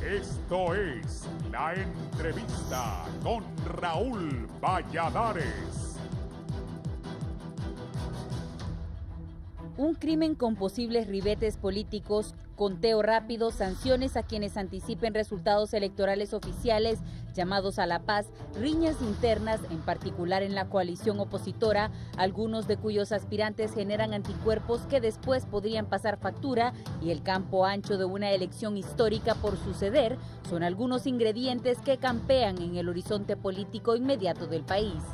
Esto es La Entrevista con Raúl Valladares. Un crimen con posibles ribetes políticos, conteo rápido, sanciones a quienes anticipen resultados electorales oficiales, llamados a la paz, riñas internas, en particular en la coalición opositora, algunos de cuyos aspirantes generan anticuerpos que después podrían pasar factura, y el campo ancho de una elección histórica por suceder, son algunos ingredientes que campean en el horizonte político inmediato del país.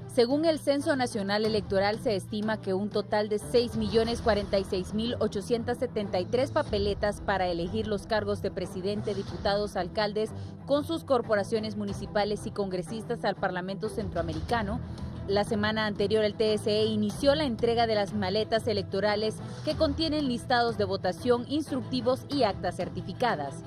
Según el Censo Nacional Electoral, se estima que un total de 6.046.873 papeletas para elegir los cargos de presidente, diputados, alcaldes, con sus corporaciones municipales y congresistas al Parlamento Centroamericano. La semana anterior, el TSE inició la entrega de las maletas electorales que contienen listados de votación, instructivos y actas certificadas.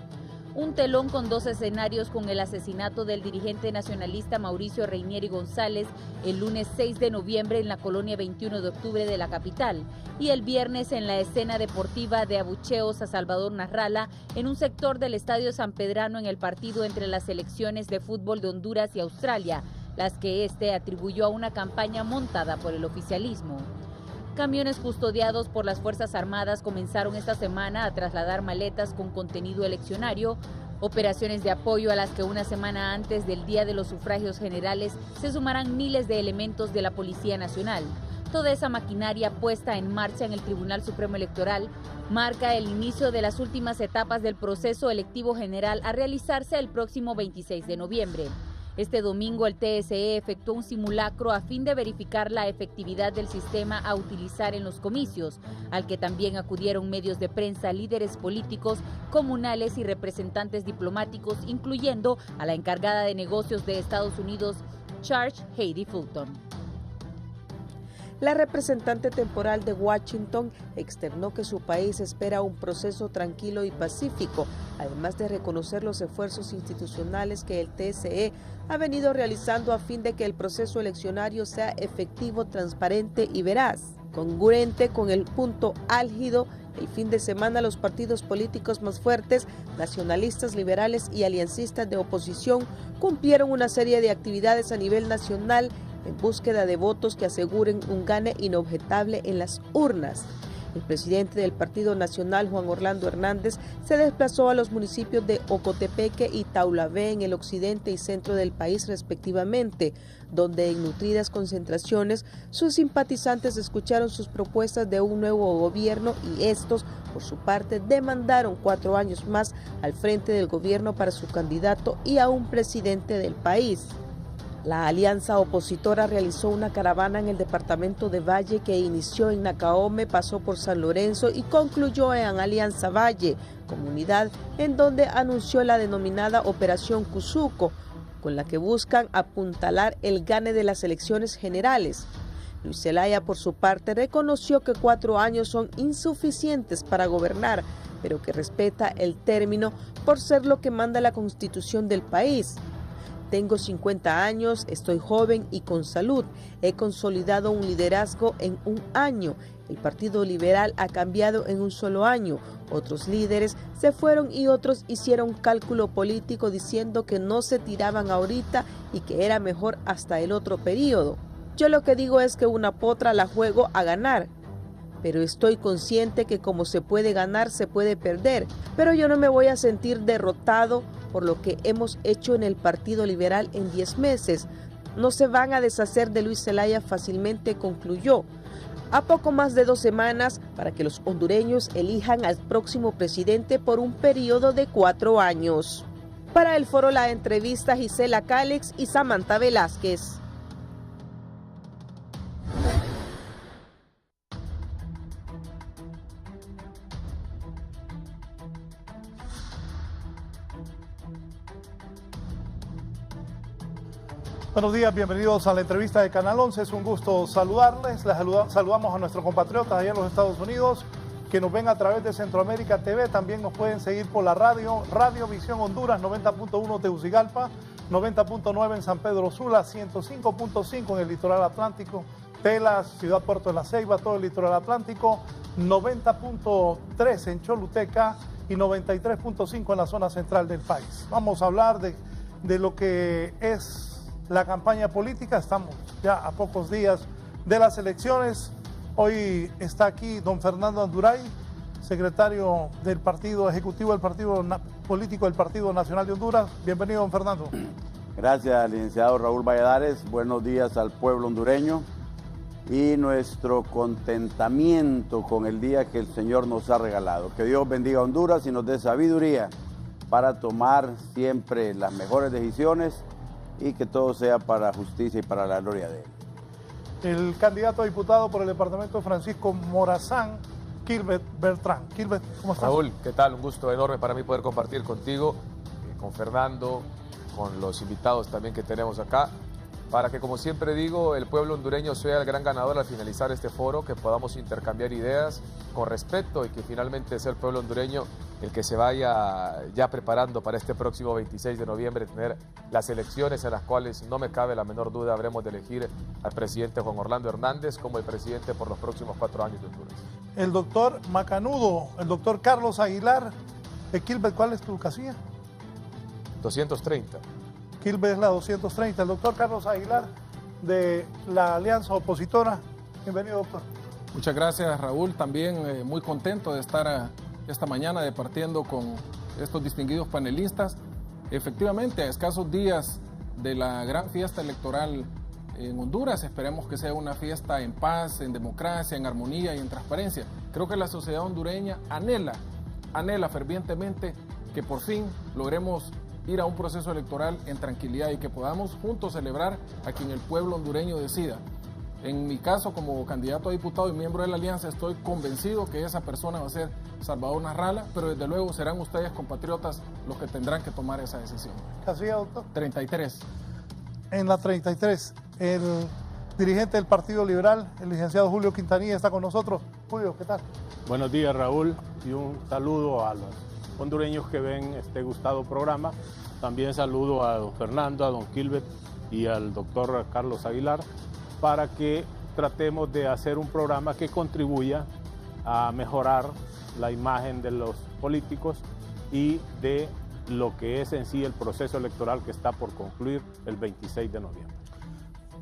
Un telón con dos escenarios, con el asesinato del dirigente nacionalista Mauricio Reinieri González el lunes 6 de noviembre en la colonia 21 de octubre de la capital, y el viernes en la escena deportiva de abucheos a Salvador Narrala en un sector del Estadio San Pedrano en el partido entre las selecciones de fútbol de Honduras y Australia, las que este atribuyó a una campaña montada por el oficialismo. Camiones custodiados por las Fuerzas Armadas comenzaron esta semana a trasladar maletas con contenido eleccionario, operaciones de apoyo a las que una semana antes del día de los sufragios generales se sumarán miles de elementos de la Policía Nacional. Toda esa maquinaria puesta en marcha en el Tribunal Supremo Electoral marca el inicio de las últimas etapas del proceso electivo general a realizarse el próximo 26 de noviembre. Este domingo el TSE efectuó un simulacro a fin de verificar la efectividad del sistema a utilizar en los comicios, al que también acudieron medios de prensa, líderes políticos, comunales y representantes diplomáticos, incluyendo a la encargada de negocios de Estados Unidos, Charge Heidi Fulton. La representante temporal de Washington externó que su país espera un proceso tranquilo y pacífico, además de reconocer los esfuerzos institucionales que el TSE ha venido realizando a fin de que el proceso eleccionario sea efectivo, transparente y veraz. Congruente con el punto álgido, el fin de semana los partidos políticos más fuertes, nacionalistas, liberales y aliancistas de oposición, cumplieron una serie de actividades a nivel nacional en búsqueda de votos que aseguren un gane inobjetable en las urnas. El presidente del Partido Nacional, Juan Orlando Hernández, se desplazó a los municipios de Ocotepeque y Taulavés en el occidente y centro del país respectivamente, donde en nutridas concentraciones sus simpatizantes escucharon sus propuestas de un nuevo gobierno y estos, por su parte, demandaron 4 años más al frente del gobierno para su candidato y a un presidente del país. La alianza opositora realizó una caravana en el departamento de Valle que inició en Nacaome, pasó por San Lorenzo y concluyó en Alianza Valle, comunidad en donde anunció la denominada Operación Cuzuco, con la que buscan apuntalar el gane de las elecciones generales. Luis Zelaya, por su parte, reconoció que 4 años son insuficientes para gobernar, pero que respeta el término por ser lo que manda la Constitución del país. Tengo 50 años, estoy joven y con salud. He consolidado un liderazgo en 1 año. El Partido Liberal ha cambiado en 1 solo año. Otros líderes se fueron y otros hicieron cálculo político diciendo que no se tiraban ahorita y que era mejor hasta el otro periodo. Yo lo que digo es que una potra la juego a ganar. Pero estoy consciente que como se puede ganar, se puede perder. Pero yo no me voy a sentir derrotado por lo que hemos hecho en el Partido Liberal en 10 meses. No se van a deshacer de Luis Zelaya fácilmente, concluyó. A poco más de 2 semanas para que los hondureños elijan al próximo presidente por un periodo de 4 años. Para el foro La Entrevista, Gisela Cálix y Samantha Velázquez. Buenos días, bienvenidos a la entrevista de Canal 11. Es un gusto saludarles. Les saludamos a nuestros compatriotas allá en los Estados Unidos que nos ven a través de Centroamérica TV. También nos pueden seguir por la radio Visión Honduras, 90.1 Tegucigalpa, 90.9 en San Pedro Sula, 105.5 en el litoral atlántico, Telas, Ciudad Puerto de la Ceiba, todo el litoral atlántico, 90.3 en Choluteca y 93.5 en la zona central del país. Vamos a hablar de lo que es la campaña política. Estamos ya a pocos días de las elecciones. Hoy está aquí don Fernando Anduray, secretario del Partido Ejecutivo del Partido Político del Partido Nacional de Honduras. Bienvenido, don Fernando. Gracias, licenciado Raúl Valladares. Buenos días al pueblo hondureño y nuestro contentamiento con el día que el Señor nos ha regalado. Que Dios bendiga a Honduras y nos dé sabiduría para tomar siempre las mejores decisiones y que todo sea para justicia y para la gloria de Él. El candidato a diputado por el departamento Francisco Morazán, Kilbert Bertrán. Kilbert, ¿cómo estás? Raúl, ¿qué tal? Un gusto enorme para mí poder compartir contigo, con Fernando, con los invitados también que tenemos acá, para que, como siempre digo, el pueblo hondureño sea el gran ganador al finalizar este foro, que podamos intercambiar ideas con respeto y que finalmente sea el pueblo hondureño el que se vaya ya preparando para este próximo 26 de noviembre, tener las elecciones en las cuales no me cabe la menor duda habremos de elegir al presidente Juan Orlando Hernández como el presidente por los próximos 4 años de Honduras. El doctor Macanudo, el doctor Carlos Aguilar. Kilbert, ¿cuál es tu casilla? 230. Kilbert es la 230. El doctor Carlos Aguilar, de la Alianza Opositora. Bienvenido, doctor. Muchas gracias, Raúl. También muy contento de estar esta mañana departiendo con estos distinguidos panelistas. Efectivamente, a escasos días de la gran fiesta electoral en Honduras, esperemos que sea una fiesta en paz, en democracia, en armonía y en transparencia. Creo que la sociedad hondureña anhela fervientemente que por fin logremos ir a un proceso electoral en tranquilidad y que podamos juntos celebrar a quien el pueblo hondureño decida. En mi caso, como candidato a diputado y miembro de la Alianza, estoy convencido que esa persona va a ser Salvador Narrala, pero desde luego serán ustedes, compatriotas, los que tendrán que tomar esa decisión. ¿Casilla, doctor? 33. En la 33, el dirigente del Partido Liberal, el licenciado Julio Quintanilla, está con nosotros. Julio, ¿qué tal? Buenos días, Raúl, y un saludo a los hondureños que ven este gustado programa. También saludo a don Fernando, a don Kilbert y al doctor Carlos Aguilar, para que tratemos de hacer un programa que contribuya a mejorar la imagen de los políticos y de lo que es en sí el proceso electoral que está por concluir el 26 de noviembre.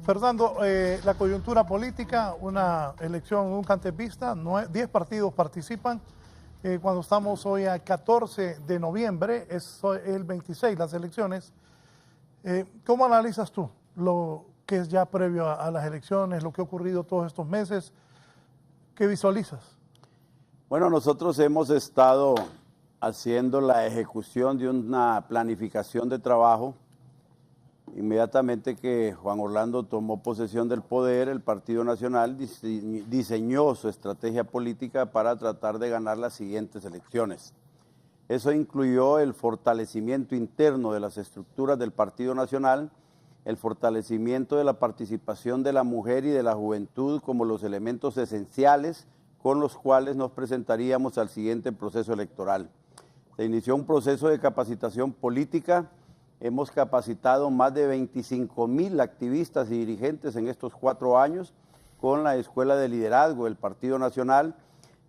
Fernando, la coyuntura política, una elección nunca antes vista, 10 partidos participan. Cuando estamos hoy a 14 de noviembre, es el 26 las elecciones. ¿Cómo analizas tú lo que es ya previo a las elecciones, lo que ha ocurrido todos estos meses? ¿Qué visualizas? Bueno, nosotros hemos estado haciendo la ejecución de una planificación de trabajo. Inmediatamente que Juan Orlando tomó posesión del poder, el Partido Nacional diseñó su estrategia política para tratar de ganar las siguientes elecciones. Eso incluyó el fortalecimiento interno de las estructuras del Partido Nacional, el fortalecimiento de la participación de la mujer y de la juventud como los elementos esenciales con los cuales nos presentaríamos al siguiente proceso electoral. Se inició un proceso de capacitación política. Hemos capacitado más de 25,000 activistas y dirigentes en estos 4 años con la Escuela de Liderazgo del Partido Nacional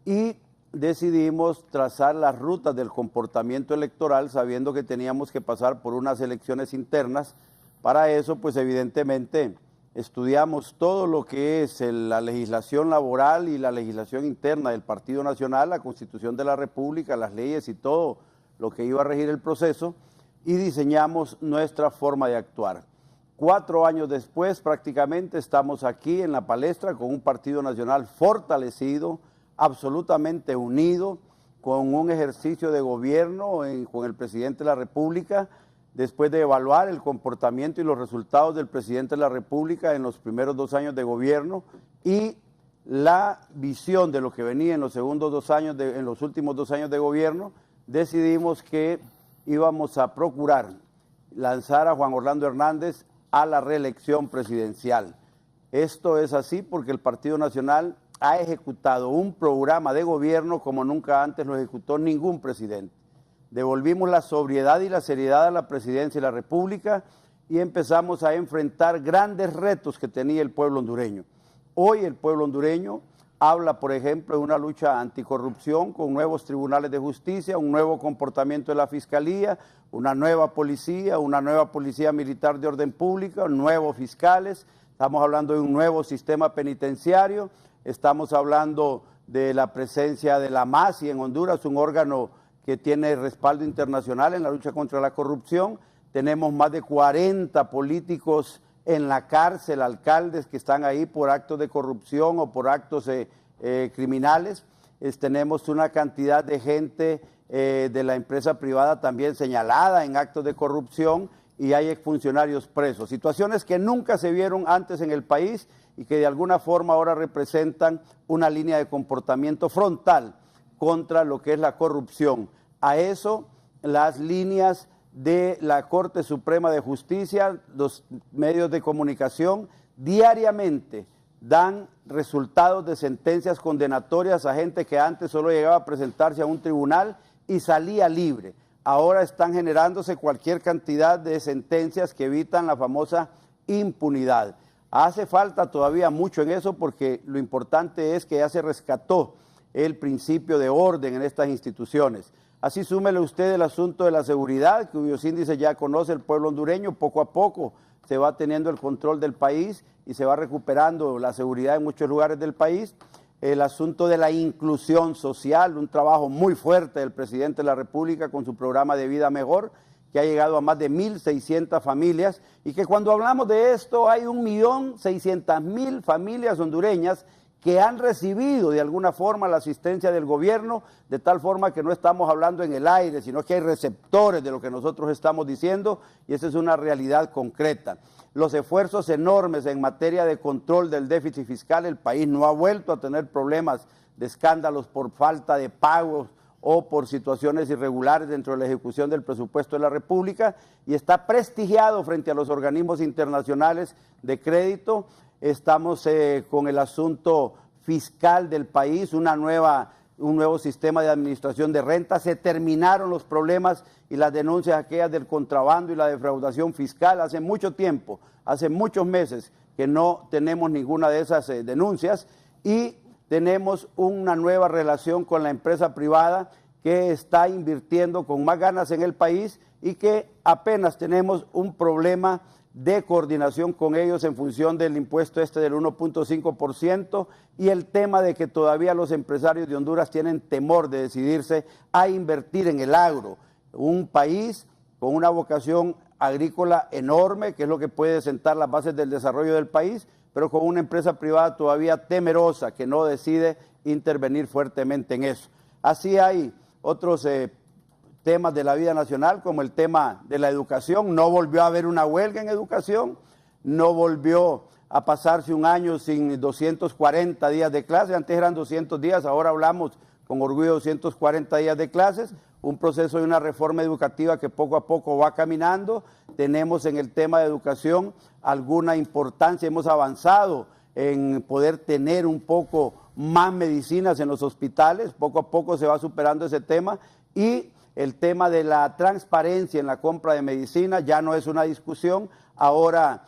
y decidimos trazar las rutas del comportamiento electoral sabiendo que teníamos que pasar por unas elecciones internas. Para eso, pues evidentemente, estudiamos todo lo que es la legislación laboral y la legislación interna del Partido Nacional, la Constitución de la República, las leyes y todo lo que iba a regir el proceso, y diseñamos nuestra forma de actuar. 4 años después, prácticamente, estamos aquí en la palestra con un Partido Nacional fortalecido, absolutamente unido, con un ejercicio de gobierno con el presidente de la República, después de evaluar el comportamiento y los resultados del presidente de la República en los primeros 2 años de gobierno y la visión de lo que venía en los últimos 2 años de gobierno, decidimos que íbamos a procurar lanzar a Juan Orlando Hernández a la reelección presidencial. Esto es así porque el Partido Nacional ha ejecutado un programa de gobierno como nunca antes lo ejecutó ningún presidente. Devolvimos la sobriedad y la seriedad a la presidencia de la República y empezamos a enfrentar grandes retos que tenía el pueblo hondureño. Hoy el pueblo hondureño habla, por ejemplo, de una lucha anticorrupción con nuevos tribunales de justicia, un nuevo comportamiento de la Fiscalía, una nueva policía militar de orden pública, nuevos fiscales, estamos hablando de un nuevo sistema penitenciario, estamos hablando de la presencia de la MASI en Honduras, un órgano que tiene respaldo internacional en la lucha contra la corrupción. Tenemos más de 40 políticos en la cárcel, alcaldes que están ahí por actos de corrupción o por actos criminales. Tenemos una cantidad de gente de la empresa privada también señalada en actos de corrupción y hay exfuncionarios presos. Situaciones que nunca se vieron antes en el país y que de alguna forma ahora representan una línea de comportamiento frontal contra lo que es la corrupción. A eso, las líneas de la Corte Suprema de Justicia, los medios de comunicación, diariamente dan resultados de sentencias condenatorias a gente que antes solo llegaba a presentarse a un tribunal y salía libre. Ahora están generándose cualquier cantidad de sentencias que evitan la famosa impunidad. Hace falta todavía mucho en eso porque lo importante es que ya se rescató el principio de orden en estas instituciones. Así súmele usted el asunto de la seguridad, cuyos índices ya conoce el pueblo hondureño. Poco a poco se va teniendo el control del país y se va recuperando la seguridad en muchos lugares del país. El asunto de la inclusión social, un trabajo muy fuerte del presidente de la República con su programa de Vida Mejor, que ha llegado a más de 1.600 familias y que cuando hablamos de esto hay 1.600.000 familias hondureñas que han recibido de alguna forma la asistencia del gobierno, de tal forma que no estamos hablando en el aire, sino que hay receptores de lo que nosotros estamos diciendo y esa es una realidad concreta. Los esfuerzos enormes en materia de control del déficit fiscal, el país no ha vuelto a tener problemas de escándalos por falta de pagos o por situaciones irregulares dentro de la ejecución del presupuesto de la República y está prestigiado frente a los organismos internacionales de crédito. Estamos con el asunto fiscal del país, un nuevo sistema de administración de renta. Se terminaron los problemas y las denuncias aquellas del contrabando y la defraudación fiscal. Hace mucho tiempo, hace muchos meses que no tenemos ninguna de esas denuncias y tenemos una nueva relación con la empresa privada que está invirtiendo con más ganas en el país y que apenas tenemos un problema de coordinación con ellos en función del impuesto del 1.5% y el tema de que todavía los empresarios de Honduras tienen temor de decidirse a invertir en el agro, un país con una vocación agrícola enorme, que es lo que puede sentar las bases del desarrollo del país, pero con una empresa privada todavía temerosa que no decide intervenir fuertemente en eso. Así hay otros temas de la vida nacional, como el tema de la educación. No volvió a haber una huelga en educación, no volvió a pasarse un año sin 240 días de clase, antes eran 200 días, ahora hablamos con orgullo de 240 días de clases, un proceso de una reforma educativa que poco a poco va caminando. Tenemos en el tema de educación alguna importancia, hemos avanzado en poder tener un poco más medicinas en los hospitales, poco a poco se va superando ese tema y el tema de la transparencia en la compra de medicina ya no es una discusión, ahora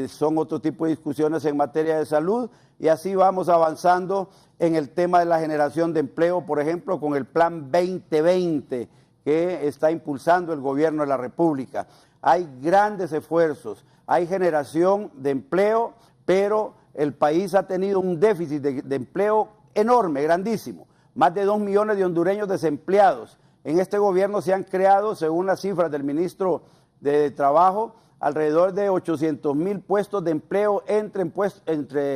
son otro tipo de discusiones en materia de salud y así vamos avanzando en el tema de la generación de empleo, por ejemplo, con el Plan 2020 que está impulsando el gobierno de la República. Hay grandes esfuerzos, hay generación de empleo, pero el país ha tenido un déficit de empleo enorme, grandísimo, más de 2 millones de hondureños desempleados. En este gobierno se han creado, según las cifras del ministro de Trabajo, alrededor de 800,000 puestos de empleo entre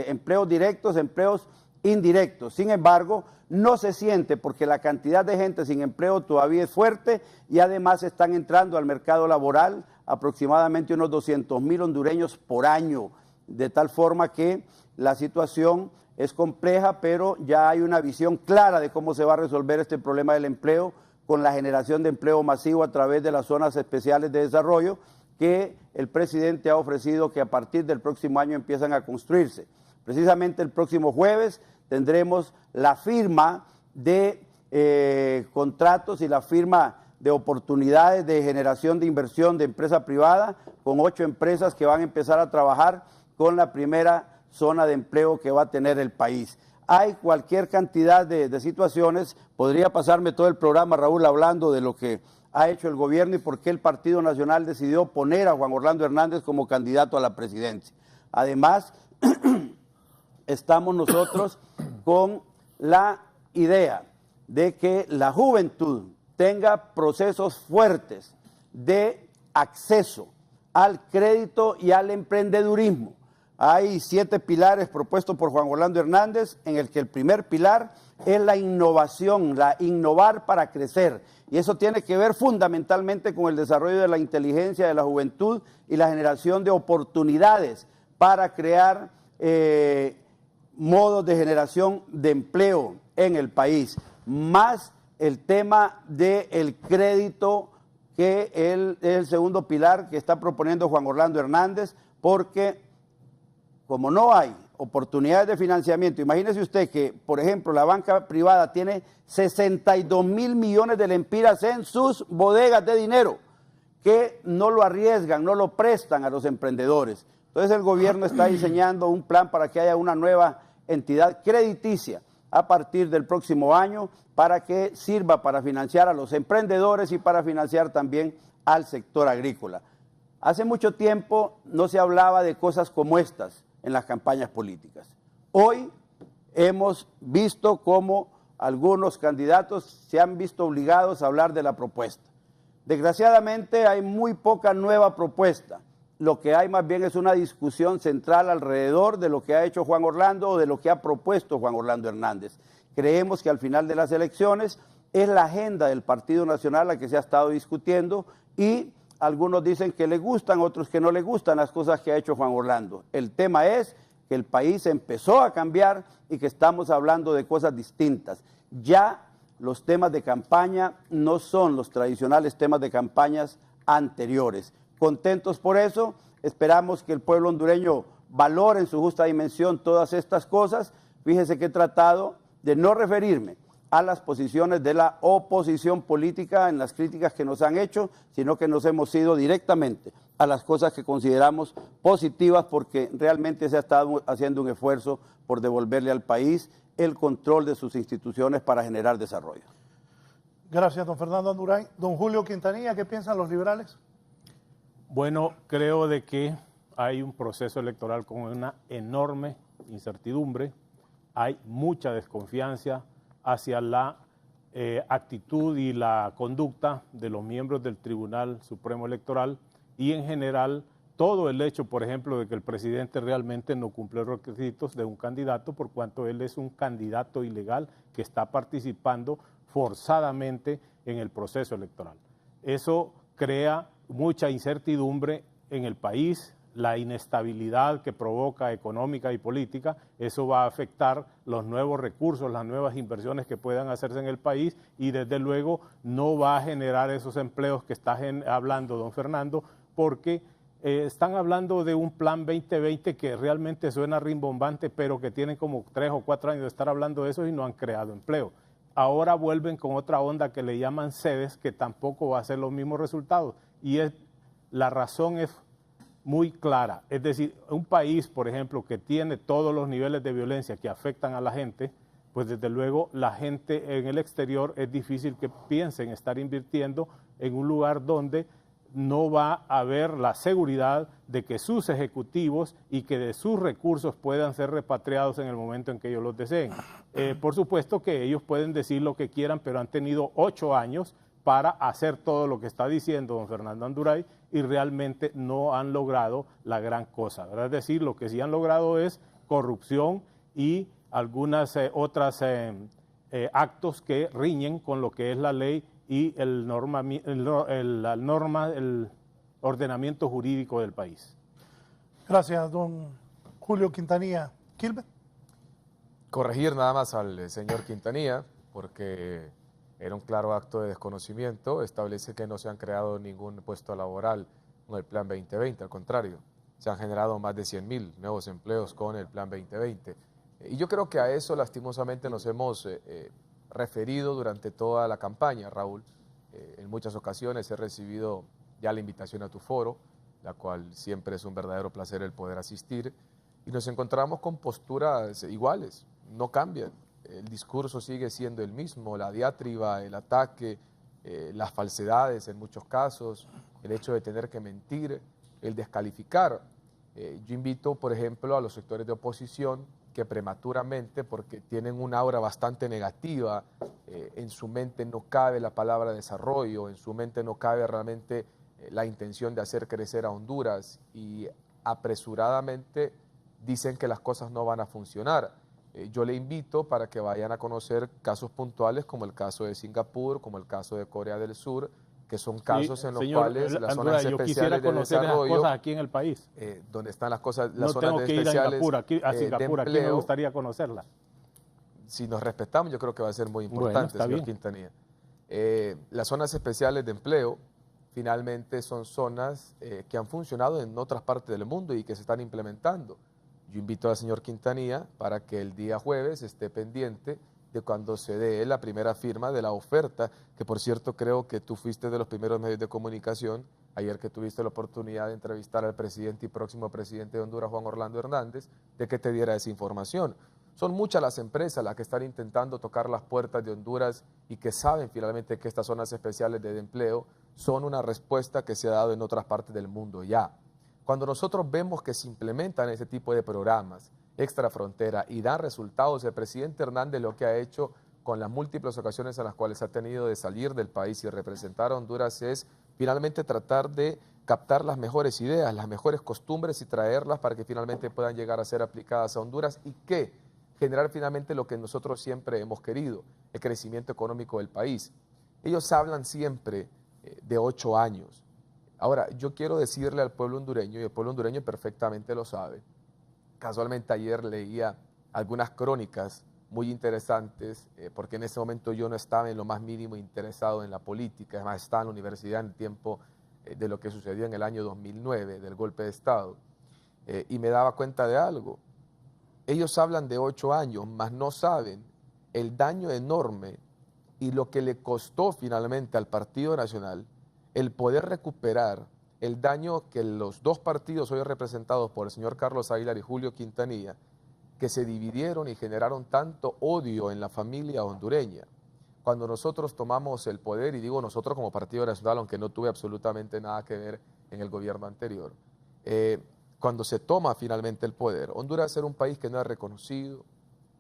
empleos directos, empleos indirectos. Sin embargo, no se siente porque la cantidad de gente sin empleo todavía es fuerte y además están entrando al mercado laboral aproximadamente unos 200,000 hondureños por año, de tal forma que la situación es compleja, pero ya hay una visión clara de cómo se va a resolver este problema del empleo con la generación de empleo masivo a través de las zonas especiales de desarrollo que el presidente ha ofrecido que a partir del próximo año empiezan a construirse. Precisamente el próximo jueves tendremos la firma de contratos y la firma de oportunidades de generación de inversión de empresa privada con 8 empresas que van a empezar a trabajar con la primera zona de empleo que va a tener el país. hay cualquier cantidad de situaciones. Podría pasarme todo el programa, Raúl, hablando de lo que ha hecho el gobierno y por qué el Partido Nacional decidió poner a Juan Orlando Hernández como candidato a la presidencia. Además, estamos nosotros con la idea de que la juventud tenga procesos fuertes de acceso al crédito y al emprendedurismo. Hay 7 pilares propuestos por Juan Orlando Hernández, en el que el primer pilar es la innovación, la innovar para crecer. Y eso tiene que ver fundamentalmente con el desarrollo de la inteligencia de la juventud y la generación de oportunidades para crear modos de generación de empleo en el país. Más el tema del crédito, que es el segundo pilar que está proponiendo Juan Orlando Hernández, porque como no hay oportunidades de financiamiento, imagínese usted que, por ejemplo, la banca privada tiene 62.000 millones de lempiras en sus bodegas de dinero, que no lo arriesgan, no lo prestan a los emprendedores. Entonces el gobierno está diseñando un plan para que haya una nueva entidad crediticia a partir del próximo año, para que sirva para financiar a los emprendedores y para financiar también al sector agrícola. Hace mucho tiempo no se hablaba de cosas como estas en las campañas políticas. Hoy hemos visto cómo algunos candidatos se han visto obligados a hablar de la propuesta. Desgraciadamente hay muy poca nueva propuesta. Lo que hay más bien es una discusión central alrededor de lo que ha hecho Juan Orlando o de lo que ha propuesto Juan Orlando Hernández. Creemos que al final de las elecciones es la agenda del Partido Nacional la que se ha estado discutiendo, y algunos dicen que le gustan, otros que no le gustan las cosas que ha hecho Juan Orlando. El tema es que el país empezó a cambiar y que estamos hablando de cosas distintas. Ya los temas de campaña no son los tradicionales temas de campañas anteriores. Contentos por eso, esperamos que el pueblo hondureño valore en su justa dimensión todas estas cosas. Fíjese que he tratado de no referirme a las posiciones de la oposición política en las críticas que nos han hecho, sino que nos hemos ido directamente a las cosas que consideramos positivas, porque realmente se ha estado haciendo un esfuerzo por devolverle al país el control de sus instituciones para generar desarrollo. Gracias, don Fernando Andurain. Don Julio Quintanilla, ¿qué piensan los liberales? Bueno, creo de que hay un proceso electoral con una enorme incertidumbre, hay mucha desconfianza hacia la actitud y la conducta de los miembros del Tribunal Supremo Electoral, y en general todo el hecho, por ejemplo, de que el presidente realmente no cumple los requisitos de un candidato, por cuanto él es un candidato ilegal que está participando forzadamente en el proceso electoral. Eso crea mucha incertidumbre en el país, la inestabilidad que provoca económica y política. Eso va a afectar los nuevos recursos, las nuevas inversiones que puedan hacerse en el país, y desde luego no va a generar esos empleos que está hablando don Fernando, porque están hablando de un plan 2020 que realmente suena rimbombante, pero que tienen como 3 o 4 años de estar hablando de eso y no han creado empleo. Ahora vuelven con otra onda que le llaman sedes, que tampoco va a ser los mismos resultados, y la razón es muy clara. Es decir, un país, por ejemplo, que tiene todos los niveles de violencia que afectan a la gente, pues desde luego la gente en el exterior es difícil que piensen estar invirtiendo en un lugar donde no va a haber la seguridad de que sus ejecutivos y que de sus recursos puedan ser repatriados en el momento en que ellos los deseen. Por supuesto que ellos pueden decir lo que quieran, pero han tenido 8 años para hacer todo lo que está diciendo don Fernando Andurain, y realmente no han logrado la gran cosa, ¿verdad? Es decir, lo que sí han logrado es corrupción y algunas otras actos que riñen con lo que es la ley y el ordenamiento jurídico del país. Gracias, don Julio Quintanilla. ¿Kilbert? Corregir nada más al señor Quintanilla, porque era un claro acto de desconocimiento. Establece que no se han creado ningún puesto laboral con el Plan 2020, al contrario, se han generado más de 100.000 nuevos empleos con el Plan 2020. Y yo creo que a eso lastimosamente nos hemos referido durante toda la campaña, Raúl. En muchas ocasiones he recibido ya la invitación a tu foro, la cual siempre es un verdadero placer el poder asistir, y nos encontramos con posturas iguales. no cambian. El discurso sigue siendo el mismo, la diatriba, el ataque, las falsedades en muchos casos, el hecho de tener que mentir, el descalificar. Yo invito, por ejemplo, a los sectores de oposición que prematuramente, porque tienen una aura bastante negativa, en su mente no cabe la palabra desarrollo, en su mente no cabe realmente la intención de hacer crecer a Honduras y apresuradamente dicen que las cosas no van a funcionar. Yo le invito para que vayan a conocer casos puntuales como el caso de Singapur, como el caso de Corea del Sur, que son casos en los cuales las zonas especiales de desarrollo, cosas aquí en el país. donde están las cosas, las No zonas tengo que ir especiales a Singapur, de aquí me empleo. gustaría conocerlas. Si nos respetamos, yo creo que va a ser muy importante, Bueno, señor Quintanilla. Las zonas especiales de empleo finalmente son zonas que han funcionado en otras partes del mundo y que se están implementando. Yo invito al señor Quintanilla para que el día jueves esté pendiente de cuando se dé la primera firma de la oferta, que por cierto creo que tú fuiste de los primeros medios de comunicación, ayer que tuviste la oportunidad de entrevistar al presidente y próximo presidente de Honduras, Juan Orlando Hernández, de que te diera esa información. Son muchas las empresas las que están intentando tocar las puertas de Honduras y que saben finalmente que estas zonas especiales de empleo son una respuesta que se ha dado en otras partes del mundo ya. Cuando nosotros vemos que se implementan ese tipo de programas extra frontera y dan resultados, el presidente Hernández lo que ha hecho con las múltiples ocasiones en las cuales ha tenido de salir del país y representar a Honduras es finalmente tratar de captar las mejores ideas, las mejores costumbres y traerlas para que finalmente puedan llegar a ser aplicadas a Honduras y que generar finalmente lo que nosotros siempre hemos querido, el crecimiento económico del país. Ellos hablan siempre de 8 años. Ahora, yo quiero decirle al pueblo hondureño, y el pueblo hondureño perfectamente lo sabe, casualmente ayer leía algunas crónicas muy interesantes, porque en ese momento yo no estaba en lo más mínimo interesado en la política, además estaba en la universidad en el tiempo de lo que sucedió en el año 2009, del golpe de Estado, y me daba cuenta de algo. Ellos hablan de 8 años, mas no saben el daño enorme y lo que le costó finalmente al Partido Nacional el poder recuperar el daño que los dos partidos hoy representados por el señor Carlos Aguilar y Julio Quintanilla, que se dividieron y generaron tanto odio en la familia hondureña. Cuando nosotros tomamos el poder, y digo nosotros como Partido Nacional, aunque no tuve absolutamente nada que ver en el gobierno anterior, cuando se toma finalmente el poder, Honduras era un país que no era reconocido,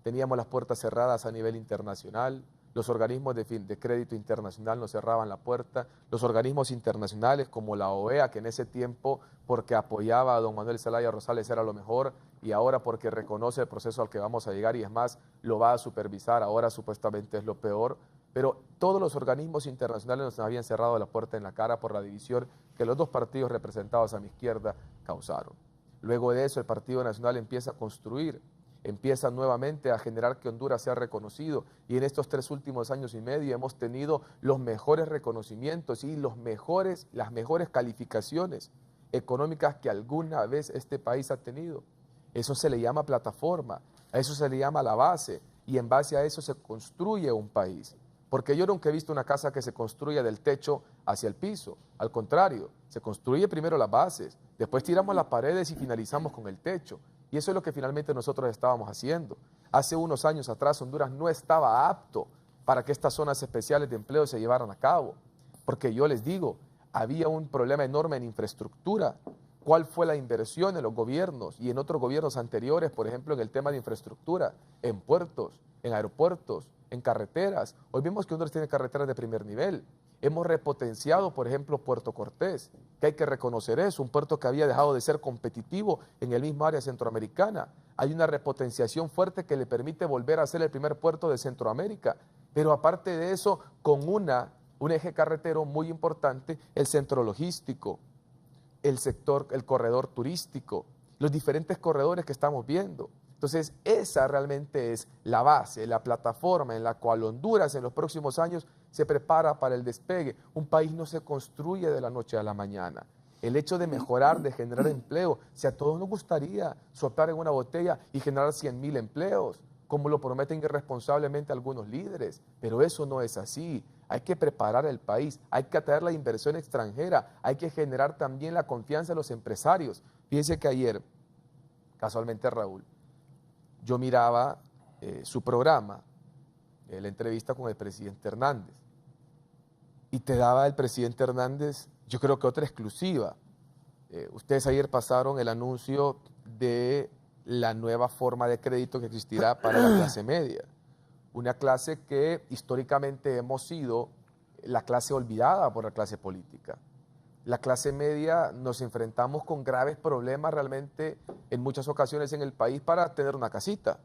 teníamos las puertas cerradas a nivel internacional, los organismos de crédito internacional nos cerraban la puerta, los organismos internacionales como la OEA, que en ese tiempo porque apoyaba a don Manuel Zelaya Rosales era lo mejor, y ahora porque reconoce el proceso al que vamos a llegar y es más, lo va a supervisar, ahora supuestamente es lo peor, pero todos los organismos internacionales nos habían cerrado la puerta en la cara por la división que los dos partidos representados a mi izquierda causaron. Luego de eso el Partido Nacional empieza a construir, empieza nuevamente a generar que Honduras sea reconocido y en estos 3 últimos años y medio hemos tenido los mejores reconocimientos y las mejores calificaciones económicas que alguna vez este país ha tenido. Eso se le llama plataforma, a eso se le llama la base y en base a eso se construye un país. Porque yo nunca he visto una casa que se construya del techo hacia el piso. Al contrario, se construye primero las bases, después tiramos las paredes y finalizamos con el techo. Y eso es lo que finalmente nosotros estábamos haciendo. Hace unos años atrás Honduras no estaba apto para que estas zonas especiales de empleo se llevaran a cabo. Porque yo les digo, había un problema enorme en infraestructura. ¿Cuál fue la inversión en los gobiernos y en otros gobiernos anteriores, por ejemplo, en el tema de infraestructura, en puertos, en aeropuertos, en carreteras? Hoy vemos que Honduras tiene carreteras de primer nivel. Hemos repotenciado, por ejemplo, Puerto Cortés, que hay que reconocer eso, un puerto que había dejado de ser competitivo en el mismo área centroamericana. Hay una repotenciación fuerte que le permite volver a ser el primer puerto de Centroamérica. Pero aparte de eso, con un eje carretero muy importante, el centro logístico, el sector, el corredor turístico, los diferentes corredores que estamos viendo. Entonces, esa realmente es la base, la plataforma en la cual Honduras en los próximos años se prepara para el despegue. Un país no se construye de la noche a la mañana. El hecho de mejorar, de generar empleo, si a todos nos gustaría soplar en una botella y generar 100,000 empleos, como lo prometen irresponsablemente algunos líderes, pero eso no es así. Hay que preparar el país, hay que atraer la inversión extranjera, hay que generar también la confianza de los empresarios. Fíjense que ayer, casualmente Raúl, yo miraba su programa, la entrevista con el presidente Hernández. Y te daba el presidente Hernández, yo creo que otra exclusiva. Ustedes ayer pasaron el anuncio de la nueva forma de crédito que existirá para la clase media. Una clase que históricamente hemos sido la clase olvidada por la clase política. La clase media nos enfrentamos con graves problemas realmente en muchas ocasiones en el país para tener una casita.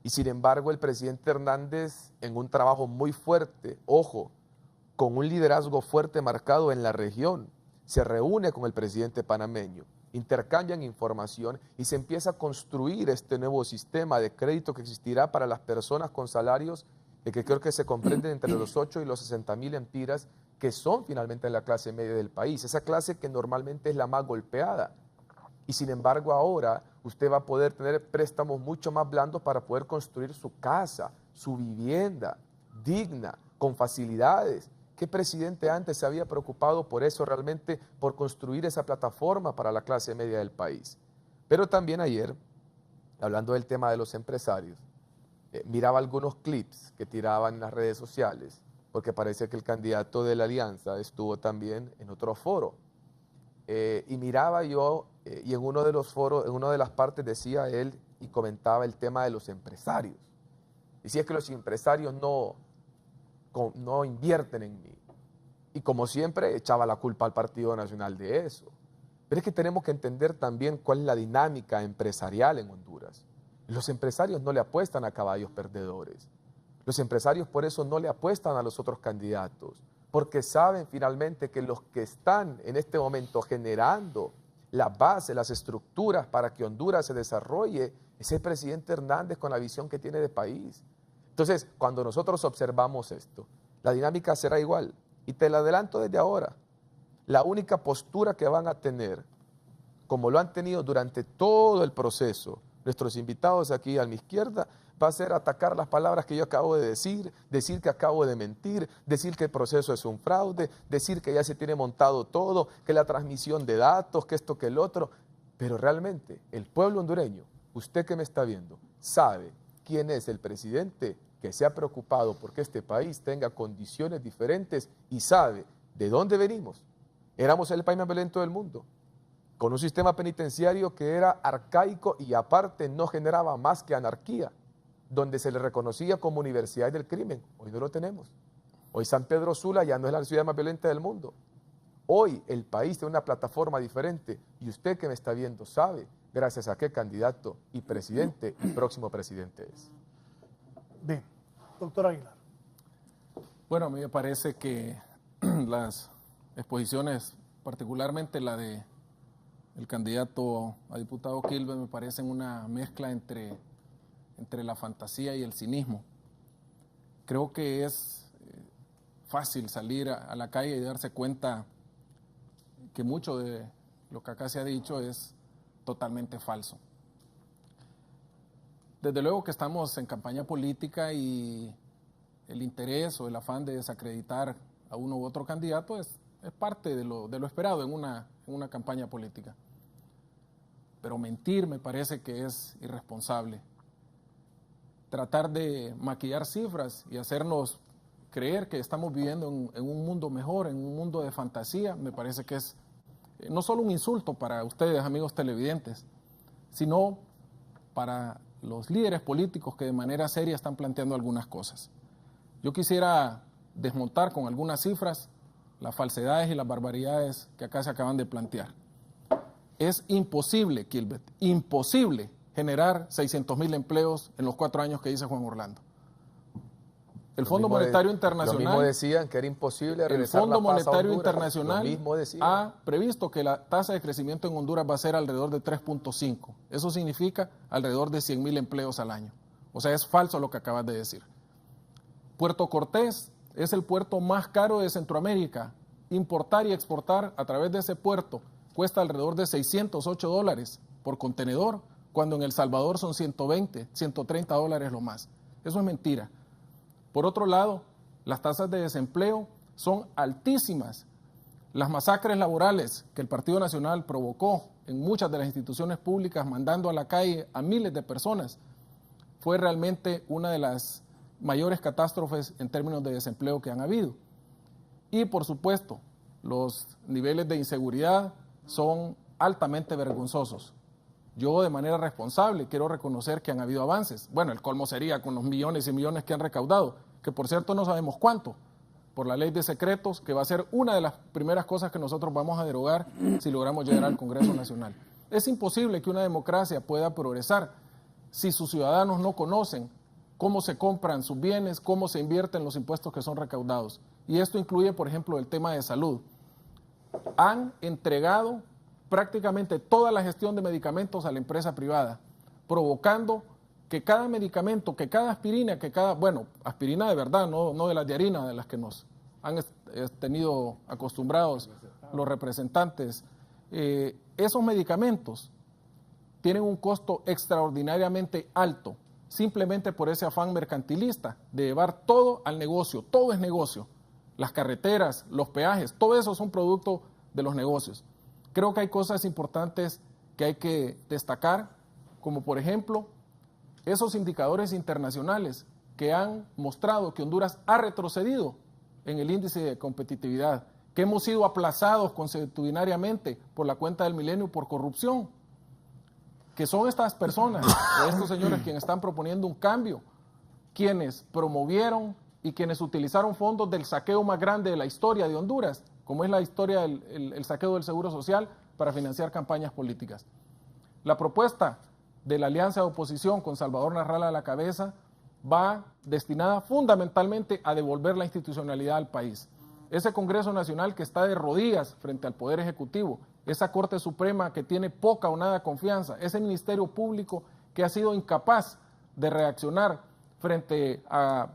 Y sin embargo el presidente Hernández, en un trabajo muy fuerte, ojo, con un liderazgo fuerte marcado en la región, se reúne con el presidente panameño, intercambian información y se empieza a construir este nuevo sistema de crédito que existirá para las personas con salarios que creo que se comprenden entre los 8 y los 60.000 empiras, que son finalmente la clase media del país, esa clase que normalmente es la más golpeada. Y sin embargo ahora usted va a poder tener préstamos mucho más blandos para poder construir su casa, su vivienda, digna, con facilidades. ¿Qué presidente antes se había preocupado por eso realmente, por construir esa plataforma para la clase media del país? Pero también ayer, hablando del tema de los empresarios, miraba algunos clips que tiraban en las redes sociales, porque parece que el candidato de la alianza estuvo también en otro foro. Y miraba yo, y en uno de los foros, en una de las partes decía él y comentaba el tema de los empresarios. Decía que los empresarios no invierten en mí. Y como siempre echaba la culpa al Partido Nacional de eso. Pero es que tenemos que entender también cuál es la dinámica empresarial en Honduras. Los empresarios no le apuestan a caballos perdedores. Los empresarios por eso no le apuestan a los otros candidatos, porque saben finalmente que los que están en este momento generando la base, las estructuras para que Honduras se desarrolle, es el presidente Hernández con la visión que tiene de país. Entonces, cuando nosotros observamos esto, la dinámica será igual. Y te la adelanto desde ahora. La única postura que van a tener, como lo han tenido durante todo el proceso, nuestros invitados aquí a mi izquierda, va a ser atacar las palabras que yo acabo de decir que acabo de mentir, decir que el proceso es un fraude, decir que ya se tiene montado todo, que la transmisión de datos, que esto, que el otro. Pero realmente el pueblo hondureño, usted que me está viendo, sabe quién es el presidente que se ha preocupado porque este país tenga condiciones diferentes y sabe de dónde venimos. Éramos el país más violento del mundo, con un sistema penitenciario que era arcaico y aparte no generaba más que anarquía, donde se le reconocía como universidad del crimen. Hoy no lo tenemos. Hoy San Pedro Sula ya no es la ciudad más violenta del mundo. Hoy el país tiene una plataforma diferente y usted que me está viendo sabe gracias a qué candidato y presidente y próximo presidente es. Bien, doctor Aguilar. Bueno, a mí me parece que las exposiciones, particularmente la de el candidato a diputado Kilber, me parecen una mezcla entre la fantasía y el cinismo. Creo que es fácil salir a la calle y darse cuenta que mucho de lo que acá se ha dicho es totalmente falso. Desde luego que estamos en campaña política y el interés o el afán de desacreditar a uno u otro candidato es parte de lo esperado en una campaña política. Pero mentir me parece que es irresponsable. Tratar de maquillar cifras y hacernos creer que estamos viviendo en un mundo mejor, en un mundo de fantasía, me parece que es no solo un insulto para ustedes, amigos televidentes, sino para los líderes políticos que de manera seria están planteando algunas cosas. Yo quisiera desmontar con algunas cifras las falsedades y las barbaridades que acá se acaban de plantear. Es imposible, Kilbert, imposible generar 600,000 empleos en los 4 años que dice Juan Orlando. El Fondo Monetario Internacional... Lo mismo decían que era imposible regresar el Fondo la paz a Monetario Honduras. Internacional ha previsto que la tasa de crecimiento en Honduras va a ser alrededor de 3.5. Eso significa alrededor de 100,000 empleos al año. O sea, es falso lo que acabas de decir. Puerto Cortés es el puerto más caro de Centroamérica. Importar y exportar a través de ese puerto cuesta alrededor de $608 por contenedor, cuando en El Salvador son 120, 130 dólares lo más. Eso es mentira. Por otro lado, las tasas de desempleo son altísimas. Las masacres laborales que el Partido Nacional provocó en muchas de las instituciones públicas, mandando a la calle a miles de personas, fue realmente una de las mayores catástrofes en términos de desempleo que han habido. Y por supuesto, los niveles de inseguridad son altamente vergonzosos. Yo de manera responsable quiero reconocer que han habido avances. Bueno, el colmo sería con los millones y millones que han recaudado, que por cierto no sabemos cuánto, por la ley de secretos, que va a ser una de las primeras cosas que nosotros vamos a derogar si logramos llegar al Congreso Nacional. Es imposible que una democracia pueda progresar si sus ciudadanos no conocen cómo se compran sus bienes, cómo se invierten los impuestos que son recaudados. Y esto incluye, por ejemplo, el tema de salud. Han entregado prácticamente toda la gestión de medicamentos a la empresa privada, provocando que cada medicamento, que cada aspirina, bueno, aspirina de verdad, no de las de harina, de las que nos han tenido acostumbrados los representantes, esos medicamentos tienen un costo extraordinariamente alto, simplemente por ese afán mercantilista de llevar todo al negocio. Todo es negocio. Las carreteras, los peajes, todo eso es un producto de los negocios. Creo que hay cosas importantes que hay que destacar, como por ejemplo esos indicadores internacionales que han mostrado que Honduras ha retrocedido en el índice de competitividad, que hemos sido aplazados consuetudinariamente por la cuenta del milenio por corrupción, que son estas personas, estos señores quienes están proponiendo un cambio, quienes promovieron y quienes utilizaron fondos del saqueo más grande de la historia de Honduras, como es la historia del saqueo del Seguro Social para financiar campañas políticas. La propuesta de la alianza de oposición con Salvador Narrala a la cabeza va destinada fundamentalmente a devolver la institucionalidad al país. Ese Congreso Nacional que está de rodillas frente al Poder Ejecutivo, esa Corte Suprema que tiene poca o nada confianza, ese Ministerio Público que ha sido incapaz de reaccionar frente a,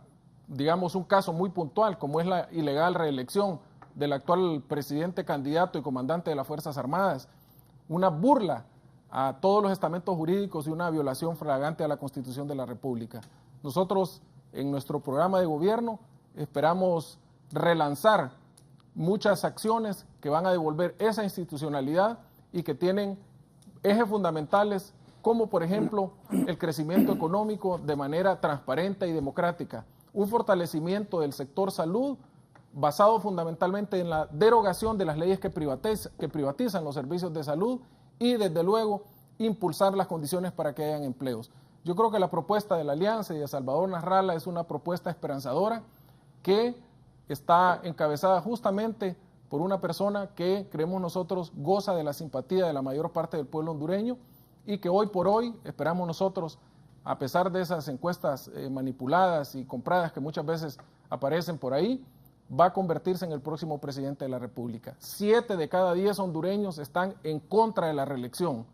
digamos, un caso muy puntual como es la ilegal reelección del actual presidente candidato y comandante de las Fuerzas Armadas, una burla a todos los estamentos jurídicos y una violación flagrante a la Constitución de la República. Nosotros en nuestro programa de gobierno esperamos relanzar muchas acciones que van a devolver esa institucionalidad y que tienen ejes fundamentales como por ejemplo el crecimiento económico de manera transparente y democrática, un fortalecimiento del sector salud basado fundamentalmente en la derogación de las leyes que privatizan los servicios de salud y desde luego impulsar las condiciones para que hayan empleos. Yo creo que la propuesta de la Alianza y de Salvador Narrala es una propuesta esperanzadora que está encabezada justamente por una persona que creemos nosotros goza de la simpatía de la mayor parte del pueblo hondureño y que hoy por hoy esperamos nosotros, a pesar de esas encuestas manipuladas y compradas que muchas veces aparecen por ahí, va a convertirse en el próximo presidente de la República. 7 de cada 10 hondureños están en contra de la reelección.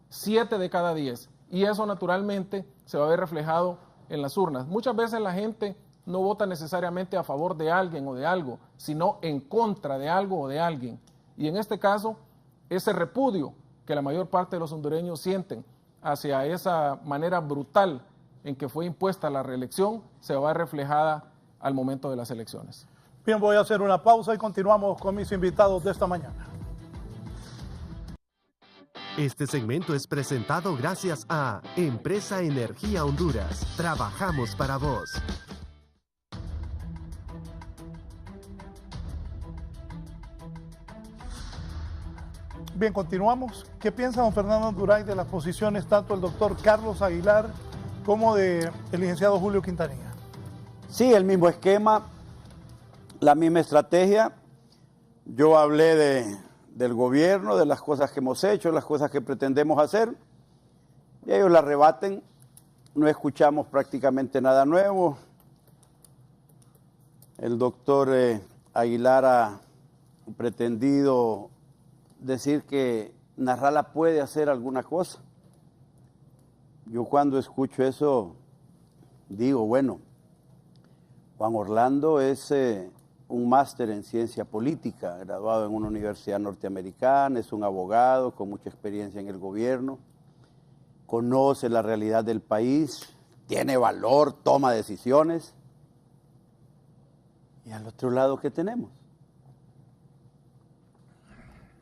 7 de cada 10. Y eso naturalmente se va a ver reflejado en las urnas. Muchas veces la gente no vota necesariamente a favor de alguien o de algo, sino en contra de algo o de alguien. Y en este caso, ese repudio que la mayor parte de los hondureños sienten hacia esa manera brutal en que fue impuesta la reelección, se va a ver reflejada al momento de las elecciones. Bien, voy a hacer una pausa y continuamos con mis invitados de esta mañana. Este segmento es presentado gracias a Empresa Energía Honduras. Trabajamos para vos. Bien, continuamos. ¿Qué piensa don Fernando Duray de las posiciones tanto del doctor Carlos Aguilar como del licenciado Julio Quintanilla? Sí, el mismo esquema, la misma estrategia. Yo hablé del gobierno, de las cosas que hemos hecho, las cosas que pretendemos hacer, y ellos la rebaten. No escuchamos prácticamente nada nuevo. El doctor Aguilar ha pretendido decir que Narrala puede hacer alguna cosa. Yo cuando escucho eso digo, bueno, Juan Orlando es un máster en ciencia política, graduado en una universidad norteamericana, es un abogado con mucha experiencia en el gobierno, conoce la realidad del país, tiene valor, toma decisiones. Y al otro lado, ¿qué tenemos?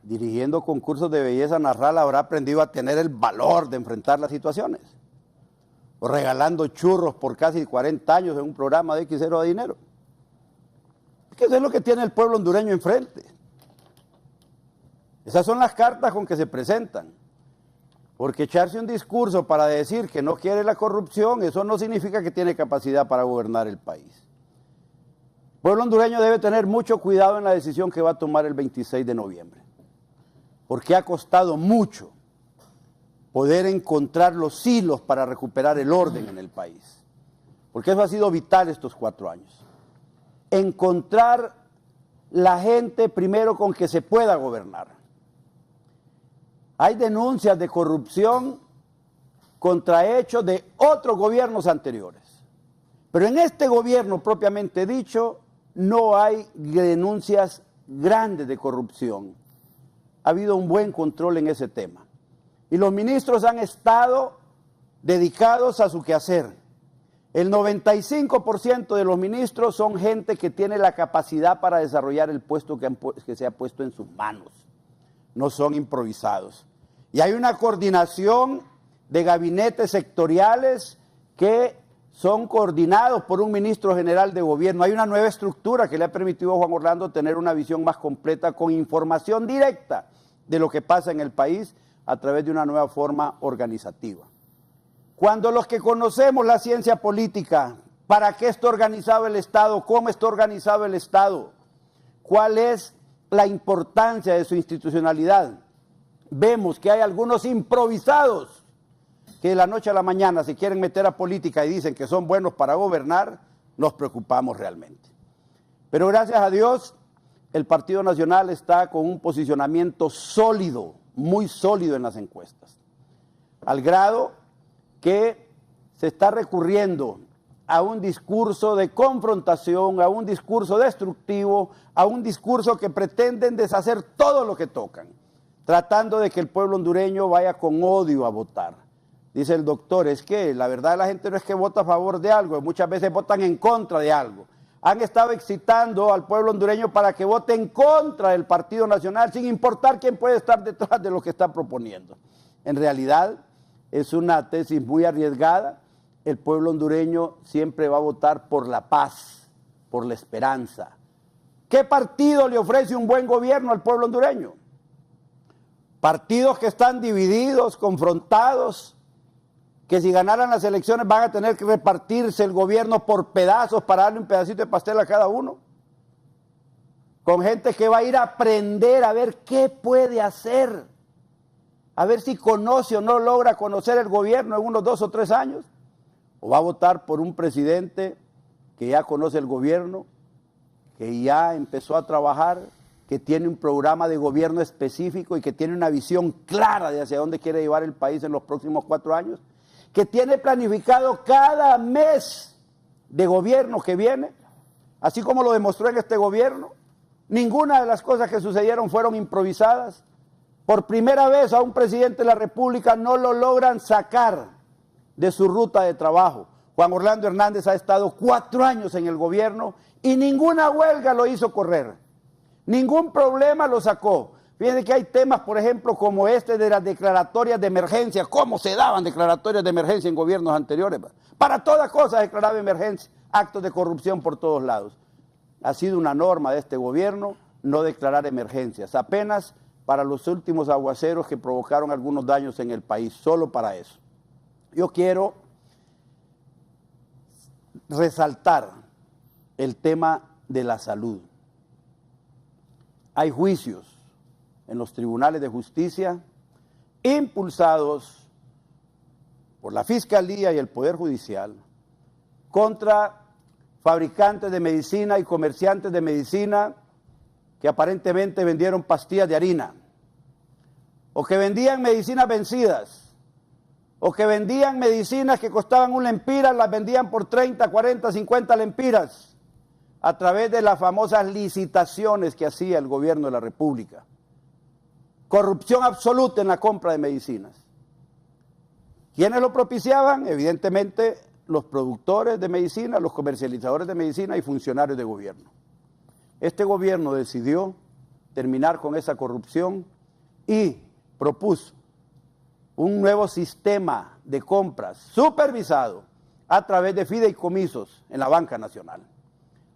Dirigiendo concursos de belleza, Narrala habrá aprendido a tener el valor de enfrentar las situaciones. o regalando churros por casi 40 años en un programa de X0 de dinero. Que eso es lo que tiene el pueblo hondureño enfrente. Esas son las cartas con que se presentan. Porque echarse un discurso para decir que no quiere la corrupción, eso no significa que tiene capacidad para gobernar el país. El pueblo hondureño debe tener mucho cuidado en la decisión que va a tomar el 26 de noviembre. Porque ha costado mucho poder encontrar los hilos para recuperar el orden en el país. Porque eso ha sido vital estos 4 años. Encontrar la gente primero con que se pueda gobernar. Hay denuncias de corrupción contra hechos de otros gobiernos anteriores. Pero en este gobierno propiamente dicho, no hay denuncias grandes de corrupción. Ha habido un buen control en ese tema. Y los ministros han estado dedicados a su quehacer. El 95% de los ministros son gente que tiene la capacidad para desarrollar el puesto que se ha puesto en sus manos. No son improvisados. Y hay una coordinación de gabinetes sectoriales que son coordinados por un ministro general de gobierno. Hay una nueva estructura que le ha permitido a Juan Orlando tener una visión más completa con información directa de lo que pasa en el país a través de una nueva forma organizativa. Cuando los que conocemos la ciencia política, ¿para qué está organizado el Estado? ¿Cómo está organizado el Estado? ¿Cuál es la importancia de su institucionalidad? Vemos que hay algunos improvisados que de la noche a la mañana se quieren meter a política y dicen que son buenos para gobernar, nos preocupamos realmente. Pero gracias a Dios, el Partido Nacional está con un posicionamiento sólido, muy sólido en las encuestas, al grado que se está recurriendo a un discurso de confrontación, a un discurso destructivo, a un discurso que pretenden deshacer todo lo que tocan, tratando de que el pueblo hondureño vaya con odio a votar. Dice el doctor, es que la verdad la gente no es que vota a favor de algo, muchas veces votan en contra de algo. Han estado excitando al pueblo hondureño para que vote en contra del Partido Nacional, sin importar quién puede estar detrás de lo que está proponiendo. En realidad, es una tesis muy arriesgada. El pueblo hondureño siempre va a votar por la paz, por la esperanza. ¿Qué partido le ofrece un buen gobierno al pueblo hondureño? Partidos que están divididos, confrontados, que si ganaran las elecciones van a tener que repartirse el gobierno por pedazos para darle un pedacito de pastel a cada uno. Con gente que va a ir a aprender a ver qué puede hacer, a ver si conoce o no logra conocer el gobierno en unos 2 o 3 años. O va a votar por un presidente que ya conoce el gobierno, que ya empezó a trabajar, que tiene un programa de gobierno específico y que tiene una visión clara de hacia dónde quiere llevar el país en los próximos 4 años, que tiene planificado cada mes de gobierno que viene, así como lo demostró en este gobierno. Ninguna de las cosas que sucedieron fueron improvisadas. Por primera vez a un presidente de la República no lo logran sacar de su ruta de trabajo. Juan Orlando Hernández ha estado 4 años en el gobierno y ninguna huelga lo hizo correr. Ningún problema lo sacó. Fíjense que hay temas, por ejemplo, como este de las declaratorias de emergencia. ¿Cómo se daban declaratorias de emergencia en gobiernos anteriores? Para toda cosa declaraba emergencia, actos de corrupción por todos lados. Ha sido una norma de este gobierno no declarar emergencias, apenas para los últimos aguaceros que provocaron algunos daños en el país, solo para eso. Yo quiero resaltar el tema de la salud. Hay juicios en los tribunales de justicia impulsados por la Fiscalía y el Poder Judicial contra fabricantes de medicina y comerciantes de medicina que aparentemente vendieron pastillas de harina, o que vendían medicinas vencidas, o que vendían medicinas que costaban 1 lempira, las vendían por 30, 40, 50 lempiras, a través de las famosas licitaciones que hacía el gobierno de la República. Corrupción absoluta en la compra de medicinas. ¿Quiénes lo propiciaban? Evidentemente los productores de medicina, los comercializadores de medicina y funcionarios de gobierno. Este gobierno decidió terminar con esa corrupción y propuso un nuevo sistema de compras supervisado a través de fideicomisos en la banca nacional.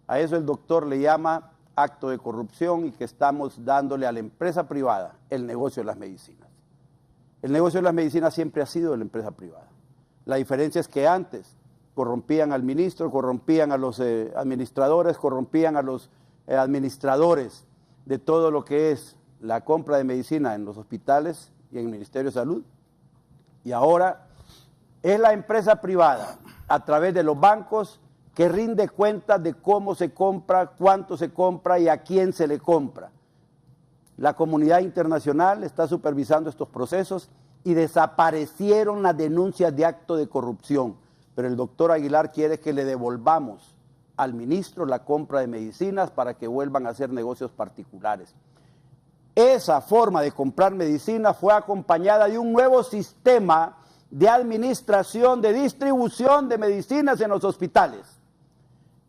A eso el doctor le llama acto de corrupción y que estamos dándole a la empresa privada el negocio de las medicinas. El negocio de las medicinas siempre ha sido de la empresa privada. La diferencia es que antes corrompían al ministro, corrompían a los administradores, corrompían a los administradores de todo lo que es la compra de medicina en los hospitales y en el Ministerio de Salud. Y ahora es la empresa privada, a través de los bancos, que rinde cuentas de cómo se compra, cuánto se compra y a quién se le compra. La comunidad internacional está supervisando estos procesos y desaparecieron las denuncias de acto de corrupción. Pero el doctor Aguilar quiere que le devolvamos al ministro la compra de medicinas para que vuelvan a hacer negocios particulares. Esa forma de comprar medicina fue acompañada de un nuevo sistema de administración, de distribución de medicinas en los hospitales.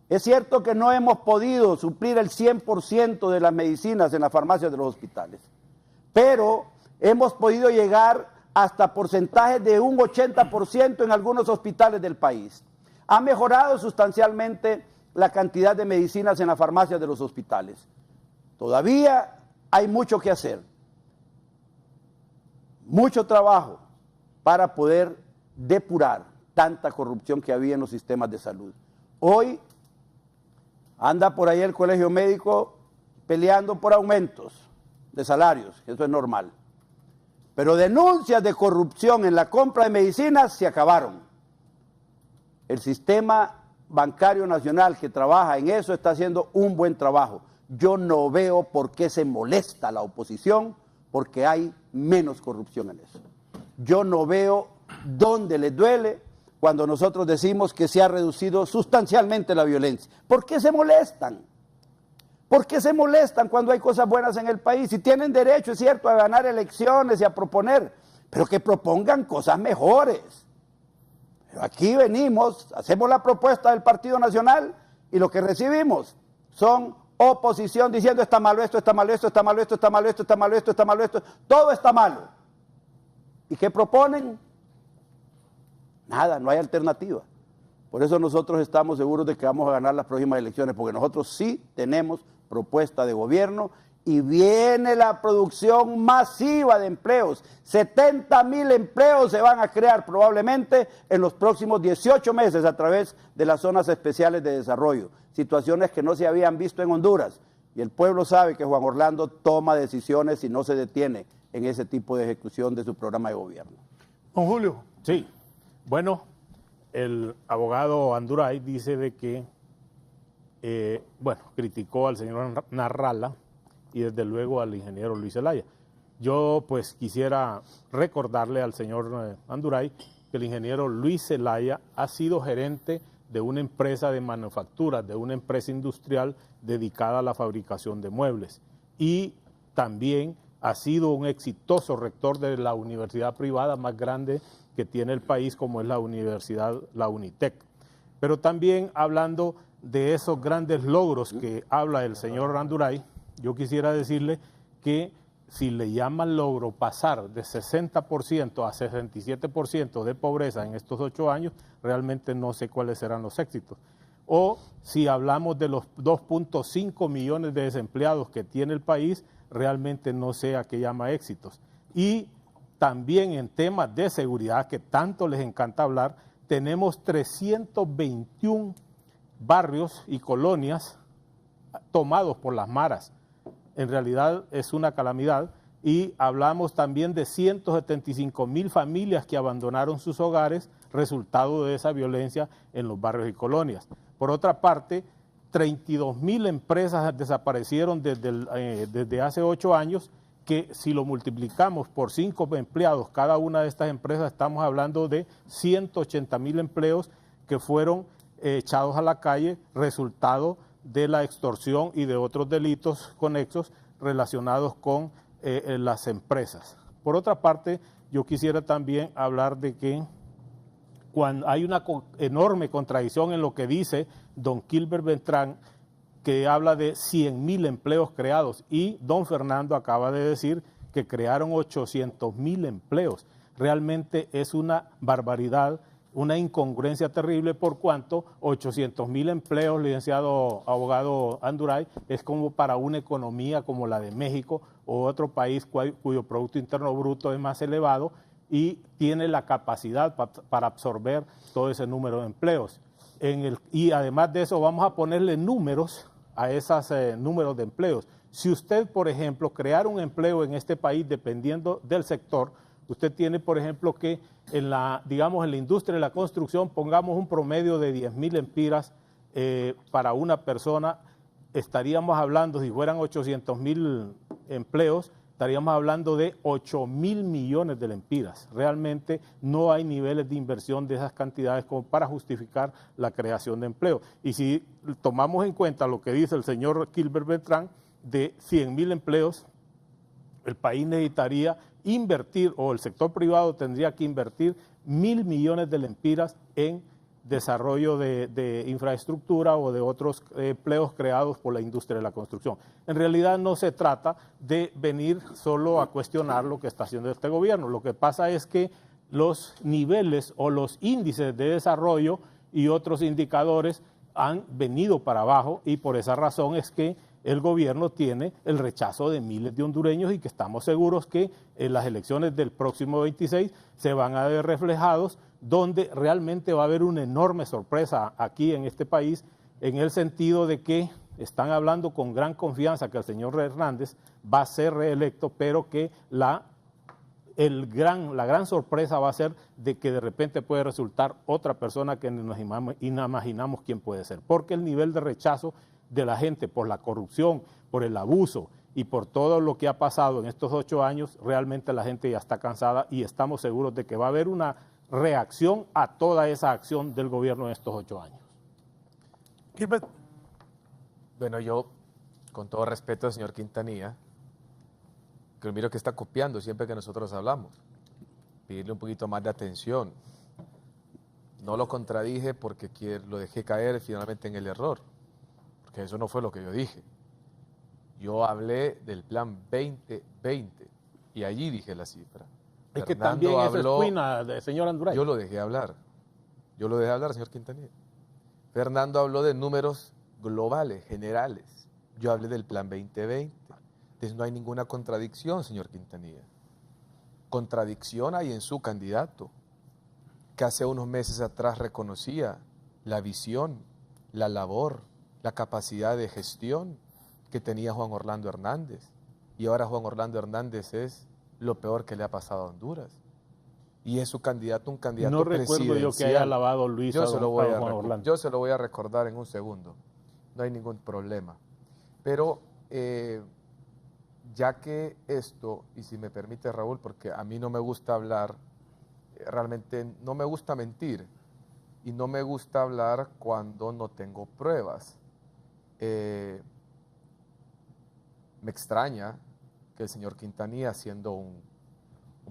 Es cierto que no hemos podido suplir el 100% de las medicinas en las farmacias de los hospitales, pero hemos podido llegar hasta porcentajes de un 80% en algunos hospitales del país. Ha mejorado sustancialmente la cantidad de medicinas en las farmacias de los hospitales. Todavía hay mucho que hacer, mucho trabajo para poder depurar tanta corrupción que había en los sistemas de salud. Hoy anda por ahí el colegio médico peleando por aumentos de salarios, eso es normal. Pero denuncias de corrupción en la compra de medicinas se acabaron. El sistema bancario nacional que trabaja en eso está haciendo un buen trabajo. Yo no veo por qué se molesta la oposición, porque hay menos corrupción en eso. Yo no veo dónde les duele cuando nosotros decimos que se ha reducido sustancialmente la violencia. ¿Por qué se molestan? ¿Por qué se molestan cuando hay cosas buenas en el país? Si tienen derecho, es cierto, a ganar elecciones y a proponer, pero que propongan cosas mejores. Pero aquí venimos, hacemos la propuesta del Partido Nacional y lo que recibimos son oposición diciendo está malo esto, está malo esto, está malo esto, está malo esto, está malo esto, está malo esto, todo está malo. ¿Y qué proponen? Nada, no hay alternativa. Por eso nosotros estamos seguros de que vamos a ganar las próximas elecciones, porque nosotros sí tenemos propuesta de gobierno y viene la producción masiva de empleos. 70,000 empleos se van a crear probablemente en los próximos 18 meses a través de las zonas especiales de desarrollo. Situaciones que no se habían visto en Honduras. Y el pueblo sabe que Juan Orlando toma decisiones y no se detiene en ese tipo de ejecución de su programa de gobierno. Don Julio. Sí, bueno, el abogado Anduray dice de que, criticó al señor Narrala y desde luego al ingeniero Luis Zelaya. Yo pues quisiera recordarle al señor Anduray que el ingeniero Luis Zelaya ha sido gerente de una empresa de manufactura, de una empresa industrial dedicada a la fabricación de muebles y también ha sido un exitoso rector de la universidad privada más grande que tiene el país, como es la universidad, la UNITEC. Pero también hablando de esos grandes logros que habla el señor Anduray, yo quisiera decirle que si le llaman logro pasar de 60% a 67% de pobreza en estos 8 años, realmente no sé cuáles serán los éxitos. O si hablamos de los 2.5 millones de desempleados que tiene el país, realmente no sé a qué llama éxitos. Y también en temas de seguridad, que tanto les encanta hablar, tenemos 321 barrios y colonias tomados por las maras. En realidad es una calamidad y hablamos también de 175,000 familias que abandonaron sus hogares resultado de esa violencia en los barrios y colonias. Por otra parte, 32,000 empresas desaparecieron desde hace 8 años, que si lo multiplicamos por 5 empleados cada una de estas empresas, estamos hablando de 180,000 empleos que fueron echados a la calle, resultado de la extorsión y de otros delitos conexos relacionados con las empresas. Por otra parte, yo quisiera también hablar de que cuando hay una enorme contradicción en lo que dice don Gilbert Beltrán, que habla de 100,000 empleos creados, y don Fernando acaba de decir que crearon 800,000 empleos. realmente es una barbaridad, una incongruencia terrible, por cuanto 800,000 empleos, licenciado abogado Anduray, es como para una economía como la de México o otro país cuyo Producto Interno Bruto es más elevado y tiene la capacidad para absorber todo ese número de empleos. Y además de eso, vamos a ponerle números a esos números de empleos. Si usted, por ejemplo, crear un empleo en este país, dependiendo del sector, usted tiene, por ejemplo, que en la industria de la construcción, pongamos un promedio de 10,000 empiras para una persona, estaríamos hablando, si fueran 800,000 empleos, estaríamos hablando de 8,000 millones de lempiras. Realmente no hay niveles de inversión de esas cantidades como para justificar la creación de empleo. Y si tomamos en cuenta lo que dice el señor Gilbert Beltrán, de 100,000 empleos, el país necesitaría invertir, o el sector privado tendría que invertir 1,000 millones de lempiras en desarrollo de infraestructura o de otros empleos creados por la industria de la construcción. En realidad no se trata de venir solo a cuestionar lo que está haciendo este gobierno. Lo que pasa es que los niveles o los índices de desarrollo y otros indicadores han venido para abajo, y por esa razón es que el gobierno tiene el rechazo de miles de hondureños, y que estamos seguros que en las elecciones del próximo 26 se van a ver reflejados, donde realmente va a haber una enorme sorpresa aquí en este país, en el sentido de que están hablando con gran confianza que el señor Hernández va a ser reelecto, pero que la gran sorpresa va a ser de que de repente puede resultar otra persona que nos imaginamos quién puede ser, porque el nivel de rechazo de la gente por la corrupción, por el abuso y por todo lo que ha pasado en estos 8 años, realmente la gente ya está cansada, y estamos seguros de que va a haber una reacción a toda esa acción del gobierno en estos 8 años. Gilbert. Bueno, yo, con todo respeto al señor Quintanilla, que miro que está copiando siempre que nosotros hablamos, pedirle un poquito más de atención. No lo contradije porque lo dejé caer finalmente en el error, porque eso no fue lo que yo dije. Yo hablé del plan 2020 y allí dije la cifra. Es que también eso es cuina de señor Anduray. Yo lo dejé hablar, señor Quintanilla. Fernando habló de números globales, generales. Yo hablé del plan 2020. Entonces no hay ninguna contradicción, señor Quintanilla. Contradicción hay en su candidato, que hace unos meses atrás reconocía la visión, la labor, la capacidad de gestión que tenía Juan Orlando Hernández. Y ahora Juan Orlando Hernández es lo peor que le ha pasado a Honduras. Y es su candidato, un candidato presidencial. No recuerdo yo que haya alabado Luis a Juan Orlando. Yo se lo voy a recordar en un segundo. No hay ningún problema. Pero ya que esto, y si me permite Raúl, porque a mí no me gusta hablar, realmente no me gusta mentir, y no me gusta hablar cuando no tengo pruebas. Me extraña que el señor Quintanilla, siendo un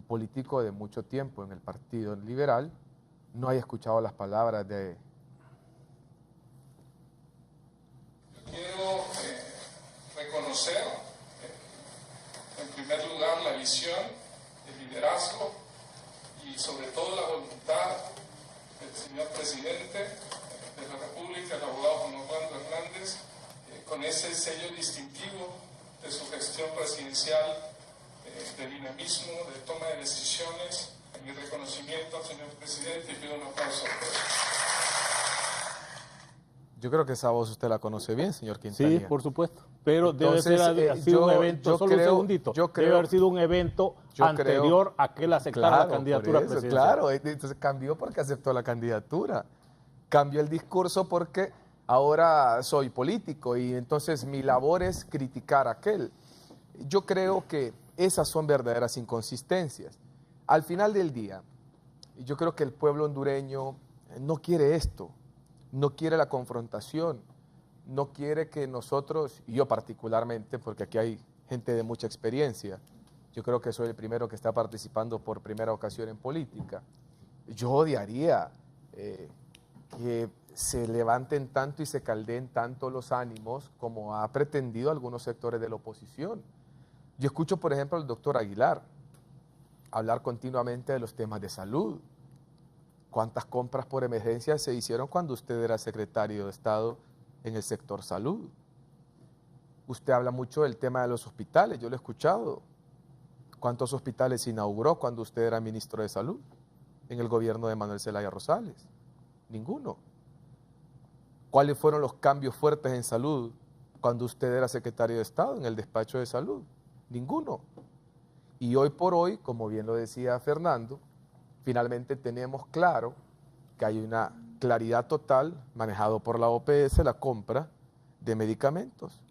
político de mucho tiempo en el Partido Liberal, no haya escuchado las palabras de... Quiero reconocer, en primer lugar, la visión, el liderazgo y sobre todo la voluntad del señor presidente de la República, el abogado Juan Orlando Hernández, con ese sello distintivo de su gestión presidencial, de dinamismo, de toma de decisiones. Mi reconocimiento al señor presidente, y pido un aplauso. Yo creo que esa voz usted la conoce bien, señor Quintanilla. Sí, por supuesto. Pero entonces, debe haber sido un evento, solo un segundito, debe haber sido un evento anterior a que él aceptara la candidatura presidencial. Claro, entonces cambió porque aceptó la candidatura. Cambió el discurso porque ahora soy político y entonces mi labor es criticar a aquel. Yo creo que esas son verdaderas inconsistencias. Al final del día, yo creo que el pueblo hondureño no quiere esto, no quiere la confrontación, no quiere que nosotros, y yo particularmente, porque aquí hay gente de mucha experiencia, yo creo que soy el primero que está participando por primera ocasión en política. Yo odiaría que se levanten tanto y se caldeen tanto los ánimos como ha pretendido algunos sectores de la oposición. Yo escucho, por ejemplo, al doctor Aguilar, hablar continuamente de los temas de salud. ¿Cuántas compras por emergencia se hicieron cuando usted era secretario de Estado en el sector salud? Usted habla mucho del tema de los hospitales, yo lo he escuchado. ¿Cuántos hospitales inauguró cuando usted era ministro de Salud en el gobierno de Manuel Zelaya Rosales? Ninguno. ¿Cuáles fueron los cambios fuertes en salud cuando usted era secretario de Estado en el despacho de salud? Ninguno. Y hoy por hoy, como bien lo decía Fernando, finalmente tenemos claro que hay una claridad total manejado por la OPS, la compra de medicamentos,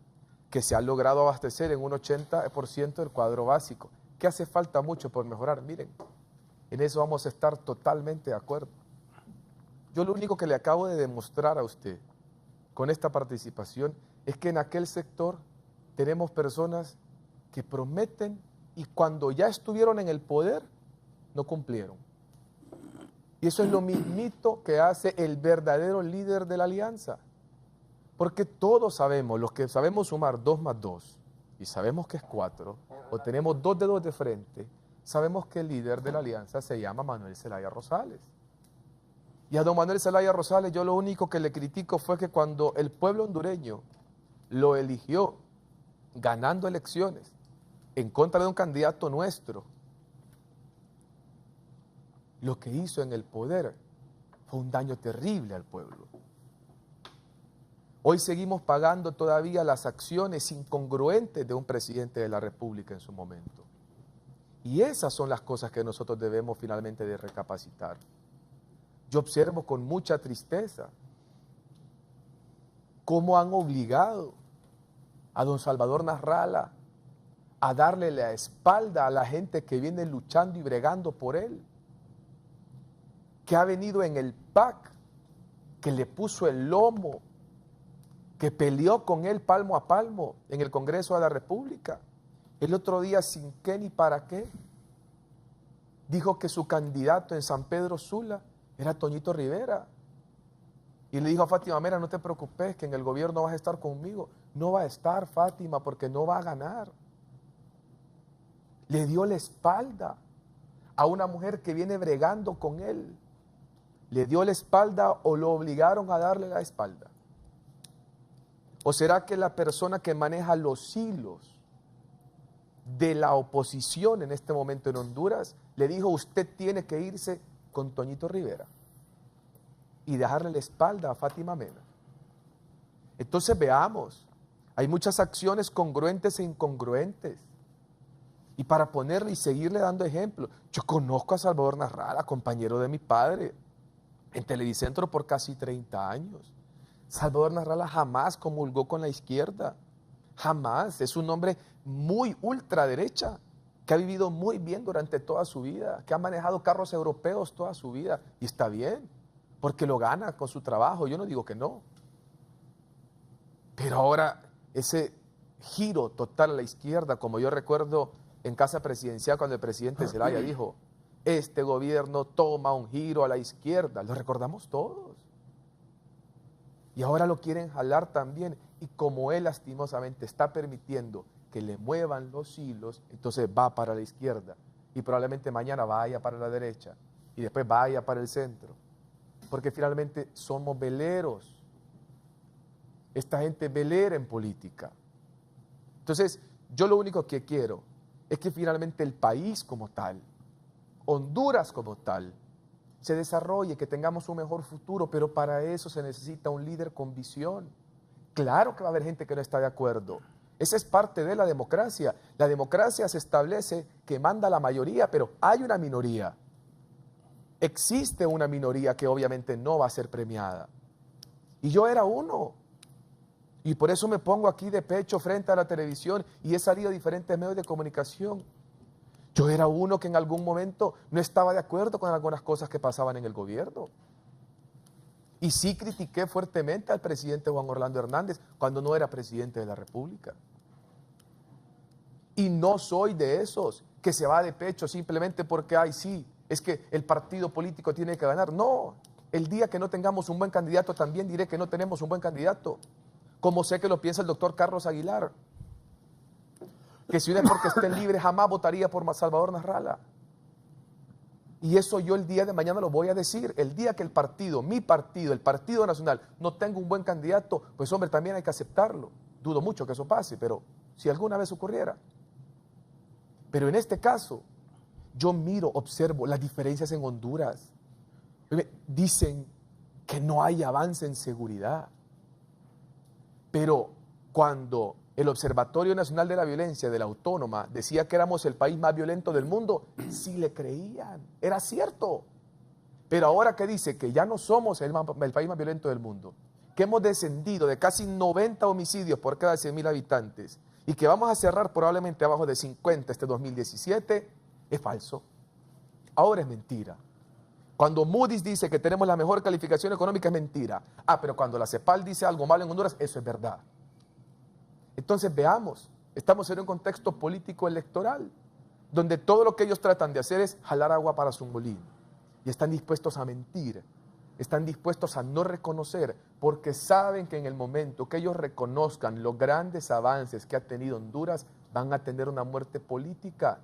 que se ha logrado abastecer en un 80% del cuadro básico. ¿Qué hace falta mucho por mejorar? Miren, en eso vamos a estar totalmente de acuerdo. Yo lo único que le acabo de demostrar a usted con esta participación es que en aquel sector tenemos personas que prometen y cuando ya estuvieron en el poder no cumplieron. Y eso es lo mismito que hace el verdadero líder de la alianza. Porque todos sabemos, los que sabemos sumar 2 más 2 y sabemos que es 4, o tenemos 2 dedos de frente, sabemos que el líder de la alianza se llama Manuel Zelaya Rosales. Y a don Manuel Zelaya Rosales yo lo único que le critico fue que cuando el pueblo hondureño lo eligió ganando elecciones en contra de un candidato nuestro, lo que hizo en el poder fue un daño terrible al pueblo. Hoy seguimos pagando todavía las acciones incongruentes de un presidente de la República en su momento. Y esas son las cosas que nosotros debemos finalmente de recapacitar. Yo observo con mucha tristeza cómo han obligado a don Salvador Nasralla a darle la espalda a la gente que viene luchando y bregando por él, que ha venido en el PAC, que le puso el lomo, que peleó con él palmo a palmo en el Congreso de la República. El otro día, sin qué ni para qué, dijo que su candidato en San Pedro Sula era Toñito Rivera. Y le dijo a Fátima Mera, no te preocupes, que en el gobierno vas a estar conmigo. No va a estar, Fátima, porque no va a ganar. Le dio la espalda a una mujer que viene bregando con él. ¿Le dio la espalda o lo obligaron a darle la espalda? ¿O será que la persona que maneja los hilos de la oposición en este momento en Honduras le dijo, usted tiene que irse con Toñito Rivera y dejarle la espalda a Fátima Mena? Entonces veamos, hay muchas acciones congruentes e incongruentes. Y para ponerle y seguirle dando ejemplo, yo conozco a Salvador Nasralla, compañero de mi padre, en Televicentro por casi 30 años. Salvador Nasralla jamás comulgó con la izquierda, jamás. Es un hombre muy ultraderecha, que ha vivido muy bien durante toda su vida, que ha manejado carros europeos toda su vida, y está bien, porque lo gana con su trabajo, yo no digo que no. Pero ahora ese giro total a la izquierda, como yo recuerdo en Casa Presidencial cuando el presidente Zelaya dijo, este gobierno toma un giro a la izquierda, lo recordamos todos. Y ahora lo quieren jalar también, y como él lastimosamente está permitiendo que le muevan los hilos, entonces va para la izquierda, y probablemente mañana vaya para la derecha, y después vaya para el centro, porque finalmente somos veleros. Esta gente velera en política. Entonces, yo lo único que quiero es que finalmente el país como tal, Honduras como tal, se desarrolle, que tengamos un mejor futuro, pero para eso se necesita un líder con visión. Claro que va a haber gente que no está de acuerdo. Esa es parte de la democracia. La democracia se establece que manda la mayoría, pero hay una minoría. Existe una minoría que obviamente no va a ser premiada. Y yo era uno. Y por eso me pongo aquí de pecho frente a la televisión y he salido a diferentes medios de comunicación. Yo era uno que en algún momento no estaba de acuerdo con algunas cosas que pasaban en el gobierno. Y sí critiqué fuertemente al presidente Juan Orlando Hernández cuando no era presidente de la República. Y no soy de esos que se va de pecho simplemente porque, ay, sí, es que el partido político tiene que ganar. No, el día que no tengamos un buen candidato también diré que no tenemos un buen candidato. Como sé que lo piensa el doctor Carlos Aguilar, que si no es porque esté libre jamás votaría por Salvador Nasralla. Y eso yo el día de mañana lo voy a decir. El día que el partido, mi partido, el Partido Nacional, no tenga un buen candidato, pues hombre, también hay que aceptarlo. Dudo mucho que eso pase, pero si alguna vez ocurriera. Pero en este caso, yo miro, observo las diferencias en Honduras. Dicen que no hay avance en seguridad. Pero cuando el Observatorio Nacional de la Violencia de la Autónoma decía que éramos el país más violento del mundo, sí le creían, era cierto. Pero ahora que dice que ya no somos el país más violento del mundo, que hemos descendido de casi 90 homicidios por cada 100.000 habitantes y que vamos a cerrar probablemente abajo de 50 este 2017, es falso. Ahora es mentira. Cuando Moody's dice que tenemos la mejor calificación económica, es mentira. Pero cuando la CEPAL dice algo malo en Honduras, eso es verdad. Entonces veamos, estamos en un contexto político electoral, donde todo lo que ellos tratan de hacer es jalar agua para su molino. Y están dispuestos a mentir, están dispuestos a no reconocer, porque saben que en el momento que ellos reconozcan los grandes avances que ha tenido Honduras, van a tener una muerte política.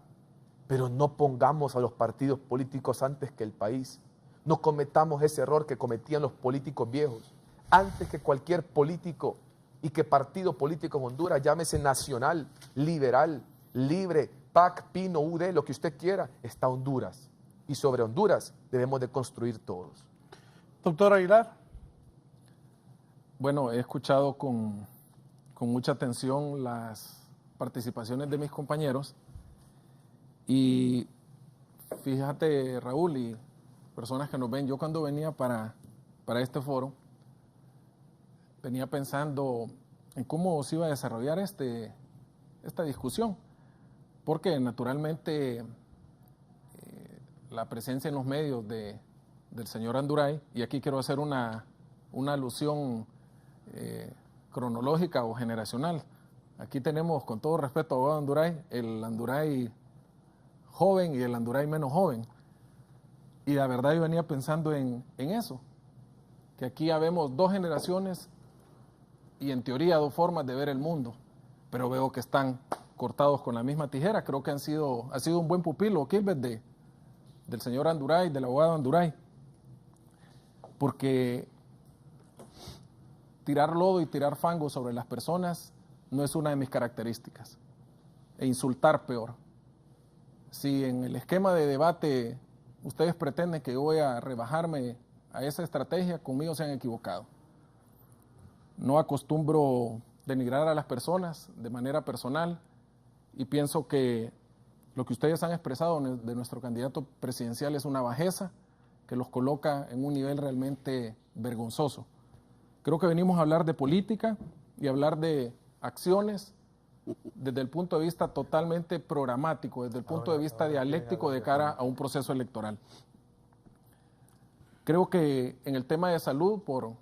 Pero no pongamos a los partidos políticos antes que el país. No cometamos ese error que cometían los políticos viejos. Antes que cualquier político y que partido político en Honduras, llámese nacional, liberal, libre, PAC, PINO, UD, lo que usted quiera, está Honduras. Y sobre Honduras debemos de construir todos. Doctor Aguilar. Bueno, he escuchado con mucha atención las participaciones de mis compañeros y fíjate, Raúl, y personas que nos ven, yo cuando venía para este foro, venía pensando en cómo se iba a desarrollar esta discusión, porque naturalmente la presencia en los medios del señor Anduray, y aquí quiero hacer una alusión cronológica o generacional. Aquí tenemos, con todo respeto, abogado Anduray, el Anduray joven y el Anduray menos joven. Y la verdad yo venía pensando en eso, que aquí ya vemos dos generaciones y en teoría dos formas de ver el mundo, pero veo que están cortados con la misma tijera. Creo que ha sido un buen pupilo, Kilbert, del señor Anduray, del abogado Anduray, porque tirar lodo y tirar fango sobre las personas no es una de mis características, e insultar peor. Si en el esquema de debate ustedes pretenden que yo voy a rebajarme a esa estrategia, conmigo se han equivocado. No acostumbro denigrar a las personas de manera personal y pienso que lo que ustedes han expresado de nuestro candidato presidencial es una bajeza que los coloca en un nivel realmente vergonzoso. Creo que venimos a hablar de política y hablar de acciones desde el punto de vista totalmente programático, desde el punto de vista dialéctico de cara a un proceso electoral. Creo que en el tema de salud, por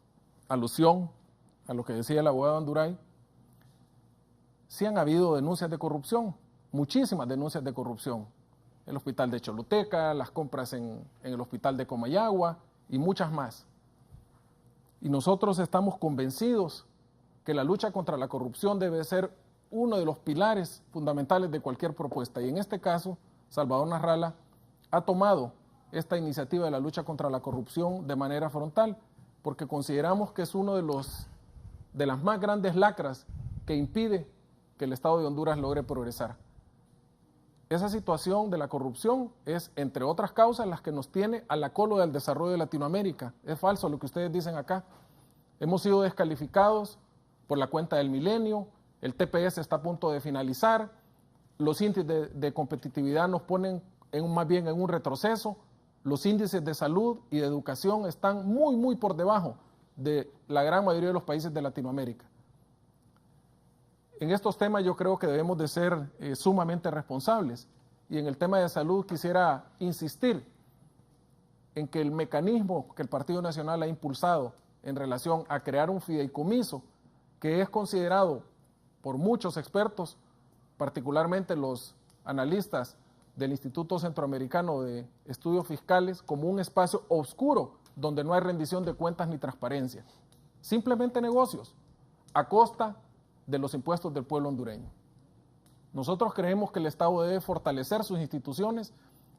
alusión a lo que decía el abogado Anduray, sí han habido denuncias de corrupción, muchísimas denuncias de corrupción. El hospital de Choluteca, las compras en el hospital de Comayagua y muchas más. Y nosotros estamos convencidos que la lucha contra la corrupción debe ser uno de los pilares fundamentales de cualquier propuesta. Y en este caso, Salvador Narrala ha tomado esta iniciativa de la lucha contra la corrupción de manera frontal, porque consideramos que es uno de las más grandes lacras que impide que el Estado de Honduras logre progresar. Esa situación de la corrupción es, entre otras causas, las que nos tiene a la cola del desarrollo de Latinoamérica. Es falso lo que ustedes dicen acá. Hemos sido descalificados por la cuenta del milenio, el TPS está a punto de finalizar, los índices de competitividad nos ponen más bien en un retroceso, los índices de salud y de educación están muy, muy por debajo de la gran mayoría de los países de Latinoamérica. En estos temas yo creo que debemos de ser sumamente responsables, y en el tema de salud quisiera insistir en que el mecanismo que el Partido Nacional ha impulsado en relación a crear un fideicomiso que es considerado por muchos expertos, particularmente los analistas del Instituto Centroamericano de Estudios Fiscales, como un espacio oscuro donde no hay rendición de cuentas ni transparencia. Simplemente negocios a costa de los impuestos del pueblo hondureño. Nosotros creemos que el Estado debe fortalecer sus instituciones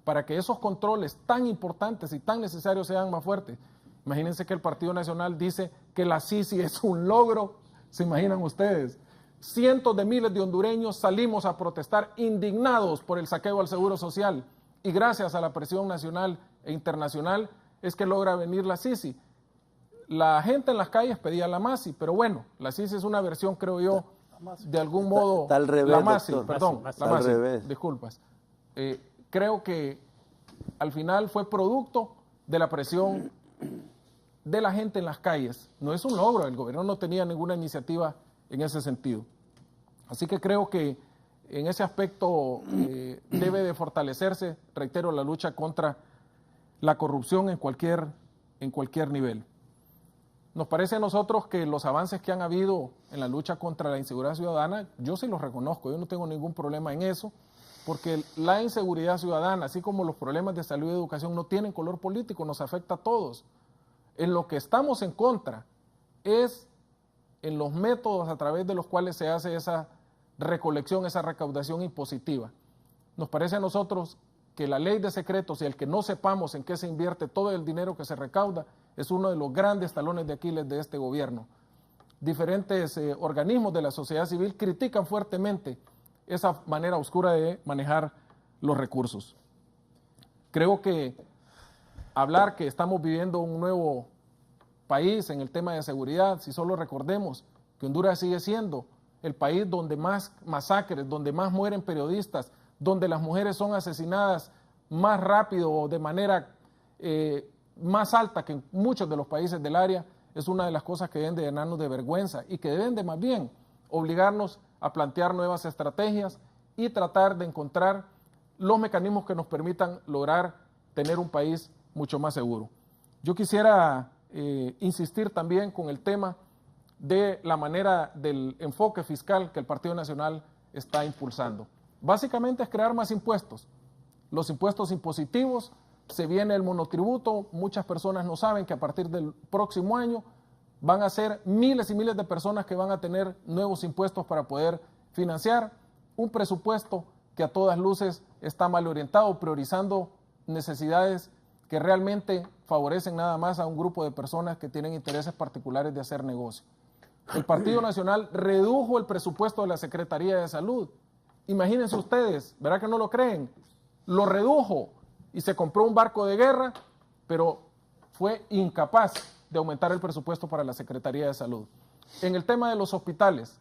para que esos controles tan importantes y tan necesarios sean más fuertes. Imagínense que el Partido Nacional dice que la Sisi es un logro, ¿se imaginan ustedes? Cientos de miles de hondureños salimos a protestar indignados por el saqueo al Seguro Social y gracias a la presión nacional e internacional es que logra venir la Sisi. La gente en las calles pedía la Masi, pero bueno, la Sisi es una versión, creo yo, de algún modo... Está al revés, la Masi, doctor. perdón, Está la al Masi, revés. disculpas. Creo que al final fue producto de la presión de la gente en las calles. No es un logro, el gobierno no tenía ninguna iniciativa en ese sentido. Así que creo que en ese aspecto debe de fortalecerse, reitero, la lucha contra la corrupción en cualquier nivel. Nos parece a nosotros que los avances que han habido en la lucha contra la inseguridad ciudadana, yo sí los reconozco, yo no tengo ningún problema en eso, porque la inseguridad ciudadana, así como los problemas de salud y educación, no tienen color político, nos afecta a todos. En lo que estamos en contra es en los métodos a través de los cuales se hace esa recolección, esa recaudación impositiva. Nos parece a nosotros que la ley de secretos y el que no sepamos en qué se invierte todo el dinero que se recauda es uno de los grandes talones de Aquiles de este gobierno. Diferentes organismos de la sociedad civil critican fuertemente esa manera oscura de manejar los recursos. Creo que hablar que estamos viviendo un nuevo país en el tema de seguridad, si solo recordemos que Honduras sigue siendo el país donde más masacres, donde más mueren periodistas, donde las mujeres son asesinadas más rápido o de manera más alta que en muchos de los países del área, es una de las cosas que deben de llenarnos de vergüenza y que deben de más bien obligarnos a plantear nuevas estrategias y tratar de encontrar los mecanismos que nos permitan lograr tener un país mucho más seguro. Yo quisiera insistir también con el tema de la manera del enfoque fiscal que el Partido Nacional está impulsando. Básicamente es crear más impuestos. Los impuestos impositivos, se viene el monotributo, muchas personas no saben que a partir del próximo año van a ser miles y miles de personas que van a tener nuevos impuestos para poder financiar un presupuesto que a todas luces está mal orientado, priorizando necesidades que realmente favorecen nada más a un grupo de personas que tienen intereses particulares de hacer negocio. El Partido Nacional redujo el presupuesto de la Secretaría de Salud. Imagínense ustedes, ¿verdad que no lo creen? Lo redujo y se compró un barco de guerra, pero fue incapaz de aumentar el presupuesto para la Secretaría de Salud. En el tema de los hospitales,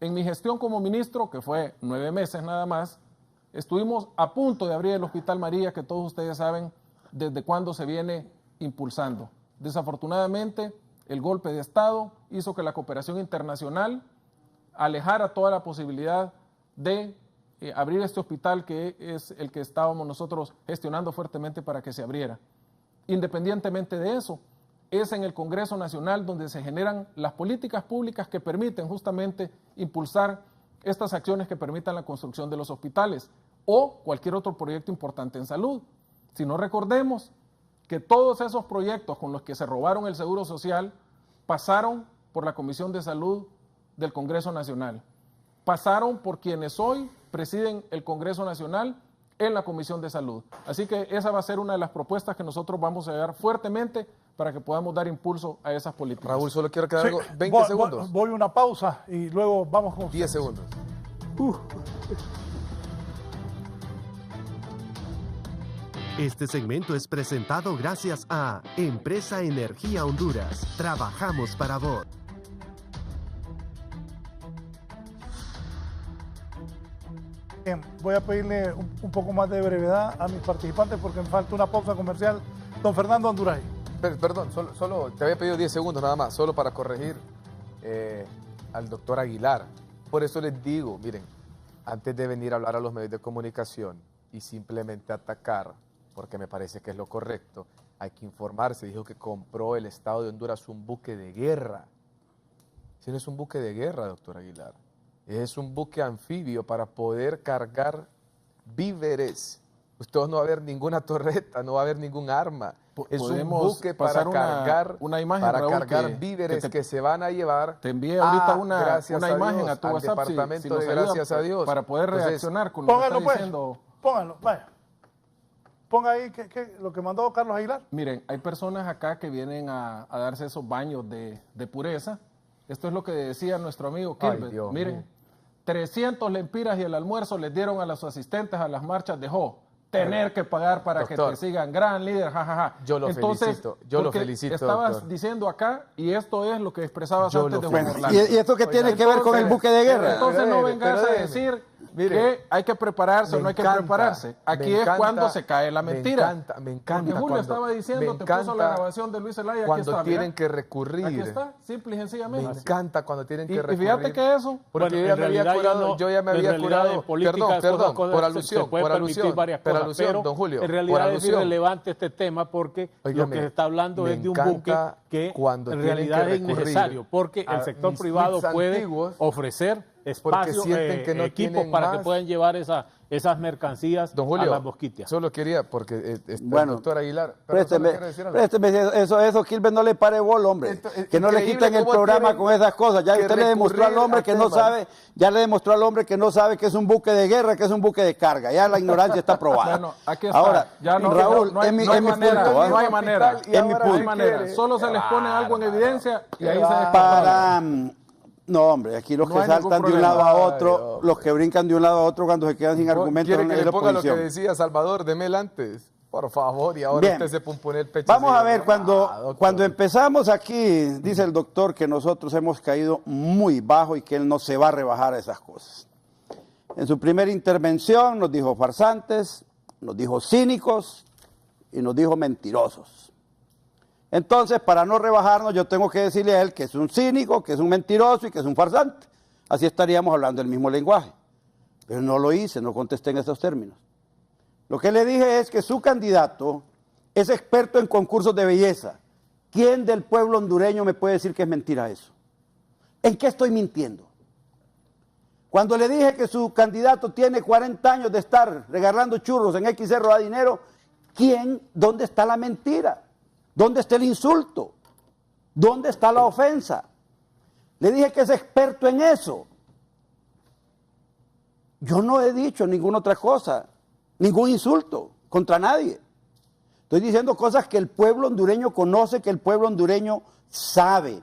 en mi gestión como ministro, que fue 9 meses nada más, estuvimos a punto de abrir el Hospital María, que todos ustedes saben desde cuándo se viene impulsando. Desafortunadamente, el golpe de Estado hizo que la cooperación internacional alejara toda la posibilidad de abrir este hospital, que es el que estábamos nosotros gestionando fuertemente para que se abriera. Independientemente de eso, es en el Congreso Nacional donde se generan las políticas públicas que permiten justamente impulsar estas acciones que permitan la construcción de los hospitales o cualquier otro proyecto importante en salud. Si no, recordemos que todos esos proyectos con los que se robaron el Seguro Social pasaron por la Comisión de Salud del Congreso Nacional. Pasaron por quienes hoy presiden el Congreso Nacional en la Comisión de Salud. Así que esa va a ser una de las propuestas que nosotros vamos a llevar fuertemente para que podamos dar impulso a esas políticas. Raúl, solo quiero que haga algo, 20 segundos. Voy a una pausa y luego vamos con 10 segundos. Este segmento es presentado gracias a Empresa Energía Honduras. Trabajamos para vos. Bien, voy a pedirle un poco más de brevedad a mis participantes porque me falta una pausa comercial. Don Fernando Anduray. Perdón, solo te había pedido 10 segundos nada más, solo para corregir al doctor Aguilar. Por eso les digo, miren, antes de venir a hablar a los medios de comunicación y simplemente atacar, porque me parece que es lo correcto, hay que informarse. Dijo que compró el Estado de Honduras un buque de guerra. Si no es un buque de guerra, doctor Aguilar, es un buque anfibio para poder cargar víveres. Usted no va a ver ninguna torreta, no va a un ningún arma. Es un buque para cargar, una imagen, para Raúl, cargar víveres que se van a llevar. Te envié ahorita una imagen a tu WhatsApp departamento si de Gracias a Dios. para poder reaccionar con lo que está pues. diciendo Pónganlo, vaya. Ponga ahí lo que mandó Carlos Aguilar. Miren, hay personas acá que vienen a darse esos baños de pureza. Esto es lo que decía nuestro amigo Kilbert. Miren, 300 lempiras y el almuerzo les dieron a los asistentes a las marchas de Jo. Tener que pagar para que te sigan, gran líder, jajaja. Yo lo felicito, yo lo felicito. Estabas doctor. diciendo acá, y esto es lo que expresabas antes de Bueno, Juan ¿y esto qué tiene que ver con el buque de guerra? Entonces no vengas a decir que hay que prepararse o no hay que prepararse. Aquí es cuando se cae la mentira. Me encanta. Porque Julio estaba diciendo, te puso la grabación de Luis Zelaya, cuando tienen que recurrir. Aquí está, simple y sencillamente. Me encanta cuando tienen que recurrir. Y fíjate que eso, porque yo ya me había curado, perdón, por alusión, don Julio. En realidad es irrelevante este tema porque lo que se está hablando es de un buque que en realidad es innecesario porque el sector privado puede ofrecer espacios, equipos para que puedan llevar esas mercancías don Julio, a las mosquitas. Solo quería, porque bueno, doctor Aguilar, présteme eso, Kilbert, no le pare bola, hombre. Que no le quiten el programa con esas cosas. Ya usted le demostró al hombre que no sabe, que es un buque de guerra, que es un buque de carga. Ya la ignorancia está probada. Bueno, aquí está. Ahora, ya no, Raúl, no hay manera. No hay manera. Es mi punto. Solo se les pone algo en evidencia y ahí se descontrola. No, hombre, aquí los que saltan de un lado a otro, los que brincan de un lado a otro cuando se quedan sin argumentos. ¿Quiere que le ponga lo que decía Salvador de Mel antes? Por favor, y ahora bien, usted se pone el pecho. Vamos a ver, cuando empezamos aquí, dice el doctor que nosotros hemos caído muy bajo y que él no se va a rebajar a esas cosas. En su primera intervención nos dijo farsantes, nos dijo cínicos y nos dijo mentirosos. Entonces, para no rebajarnos, yo tengo que decirle a él que es un cínico, que es un mentiroso y que es un farsante. Así estaríamos hablando el mismo lenguaje. Pero no lo hice, no contesté en esos términos. Lo que le dije es que su candidato es experto en concursos de belleza. ¿Quién del pueblo hondureño me puede decir que es mentira eso? ¿En qué estoy mintiendo? Cuando le dije que su candidato tiene 40 años de estar regalando churros en X Cerro a dinero, ¿dónde está la mentira? ¿Dónde está el insulto? ¿Dónde está la ofensa? Le dije que es experto en eso. Yo no he dicho ninguna otra cosa, ningún insulto contra nadie. Estoy diciendo cosas que el pueblo hondureño conoce, que el pueblo hondureño sabe.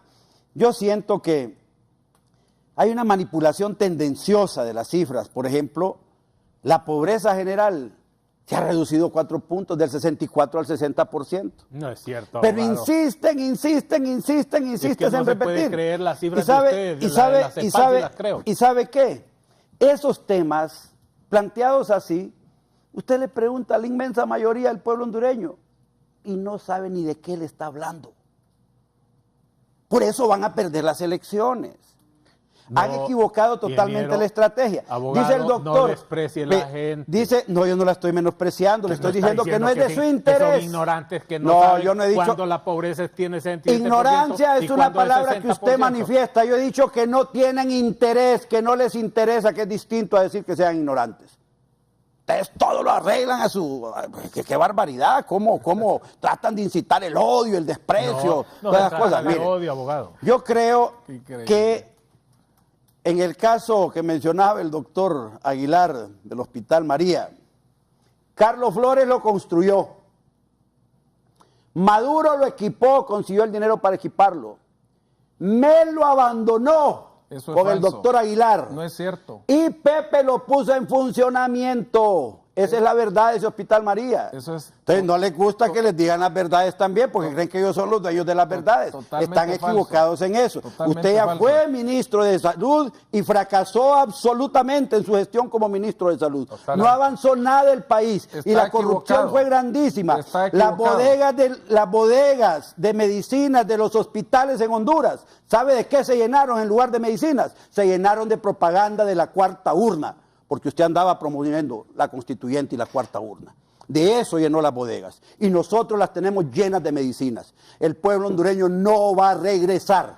Yo siento que hay una manipulación tendenciosa de las cifras. Por ejemplo, la pobreza general se ha reducido 4 puntos, del 64 al 60%. No es cierto. Pero abogado. insisten Es que no en se repetir. puede creer las cifras de ustedes, las creo. ¿Y sabe qué? Esos temas planteados así, usted le pregunta a la inmensa mayoría del pueblo hondureño y no sabe ni de qué le está hablando. Por eso van a perder las elecciones. Han equivocado totalmente la estrategia. Abogado, dice el doctor. No desprecie la gente. Dice, no, yo no la estoy menospreciando, le estoy diciendo que no es de su interés. Que son ignorantes, que no saben yo no he dicho. Cuando la pobreza tiene 67%. Ignorancia es una palabra que usted manifiesta. Yo he dicho que no tienen interés, que no les interesa, que es distinto a decir que sean ignorantes. Ustedes todo lo arreglan a su... ¡Qué barbaridad! ¿Cómo tratan de incitar el odio, el desprecio? Todas esas cosas. Mire, odio, abogado. Yo creo que en el caso que mencionaba el doctor Aguilar del Hospital María, Carlos Flores lo construyó. Maduro lo equipó, consiguió el dinero para equiparlo. Mel lo abandonó con el doctor Aguilar. No es cierto. Y Pepe lo puso en funcionamiento. Esa es la verdad de ese Hospital María. Eso es. Entonces no les gusta que les digan las verdades también, porque creen que ellos son los dueños de las verdades. Están equivocados en eso. Usted ya fue ministro de Salud y fracasó absolutamente en su gestión como ministro de Salud. No avanzó nada el país y la corrupción fue grandísima. Las bodegas de medicinas de los hospitales en Honduras, ¿sabe de qué se llenaron en lugar de medicinas? Se llenaron de propaganda de la cuarta urna, porque usted andaba promoviendo la constituyente y la cuarta urna. De eso llenó las bodegas. Y nosotros las tenemos llenas de medicinas. El pueblo hondureño no va a regresar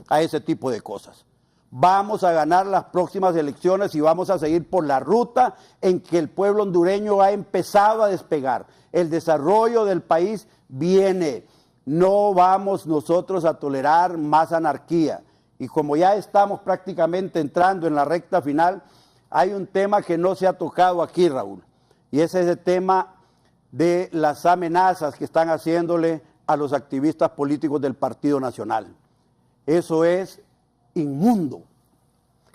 a ese tipo de cosas. Vamos a ganar las próximas elecciones y vamos a seguir por la ruta en que el pueblo hondureño ha empezado a despegar. El desarrollo del país viene. No vamos nosotros a tolerar más anarquía. Y como ya estamos prácticamente entrando en la recta final, hay un tema que no se ha tocado aquí, Raúl. y ese es el tema de las amenazas que están haciéndole a los activistas políticos del Partido Nacional. Eso es inmundo,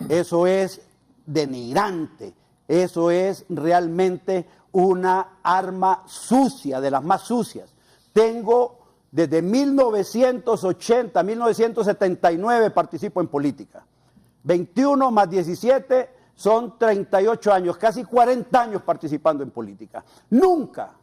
eso es denigrante, eso es realmente una arma sucia, de las más sucias. Tengo desde 1980, 1979 participo en política. 21 más 17 son 38 años, casi 40 años participando en política. Nunca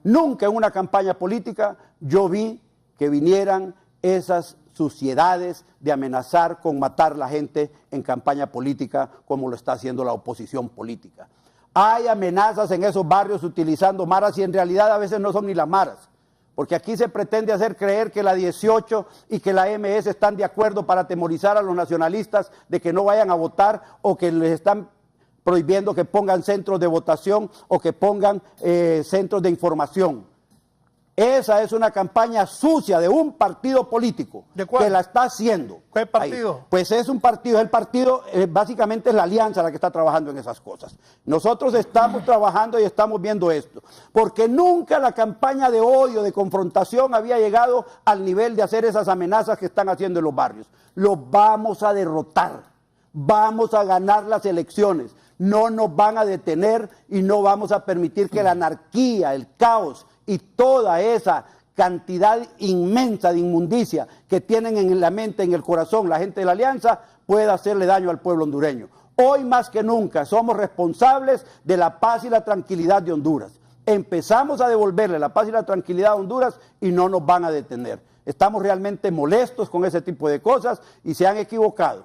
en una campaña política yo vi que vinieran esas suciedades de amenazar con matar a la gente en campaña política como lo está haciendo la oposición política. Hay amenazas en esos barrios utilizando maras y en realidad a veces no son ni las maras, porque aquí se pretende hacer creer que la 18 y que la MS están de acuerdo para atemorizar a los nacionalistas de que no vayan a votar o que les están prohibiendo que pongan centros de votación o que pongan centros de información. Esa es una campaña sucia de un partido político que la está haciendo. ¿Qué partido? Ahí. Pues es un partido, el partido básicamente es la alianza la que está trabajando en esas cosas. Nosotros estamos trabajando y estamos viendo esto, porque nunca la campaña de odio, de confrontación había llegado al nivel de hacer esas amenazas que están haciendo en los barrios. Los vamos a derrotar, vamos a ganar las elecciones, no nos van a detener y no vamos a permitir que la anarquía, el caos y toda esa cantidad inmensa de inmundicia que tienen en la mente, en el corazón, la gente de la Alianza, pueda hacerle daño al pueblo hondureño. Hoy más que nunca somos responsables de la paz y la tranquilidad de Honduras. Empezamos a devolverle la paz y la tranquilidad a Honduras y no nos van a detener. Estamos realmente molestos con ese tipo de cosas y se han equivocado.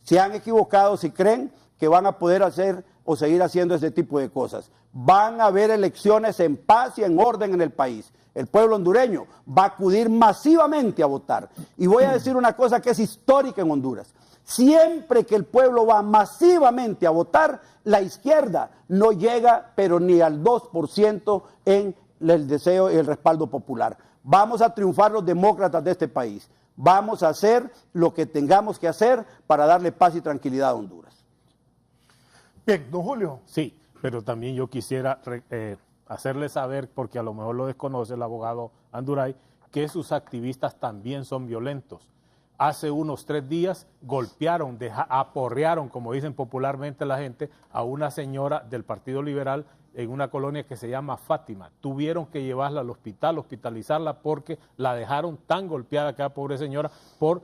Se han equivocado si creen que van a poder hacer o seguir haciendo ese tipo de cosas. Van a haber elecciones en paz y en orden en el país. El pueblo hondureño va a acudir masivamente a votar. Y voy a decir una cosa que es histórica en Honduras. Siempre que el pueblo va masivamente a votar, la izquierda no llega, pero ni al 2% en el deseo y el respaldo popular. Vamos a triunfar los demócratas de este país. Vamos a hacer lo que tengamos que hacer para darle paz y tranquilidad a Honduras. Bien, don Julio. Sí, pero también yo quisiera hacerle saber, porque a lo mejor lo desconoce el abogado Anduray, que sus activistas también son violentos. Hace unos 3 días golpearon, aporrearon, como dicen popularmente la gente, a una señora del Partido Liberal en una colonia que se llama Fátima. Tuvieron que llevarla al hospital, hospitalizarla, porque la dejaron tan golpeada, aquella pobre señora, por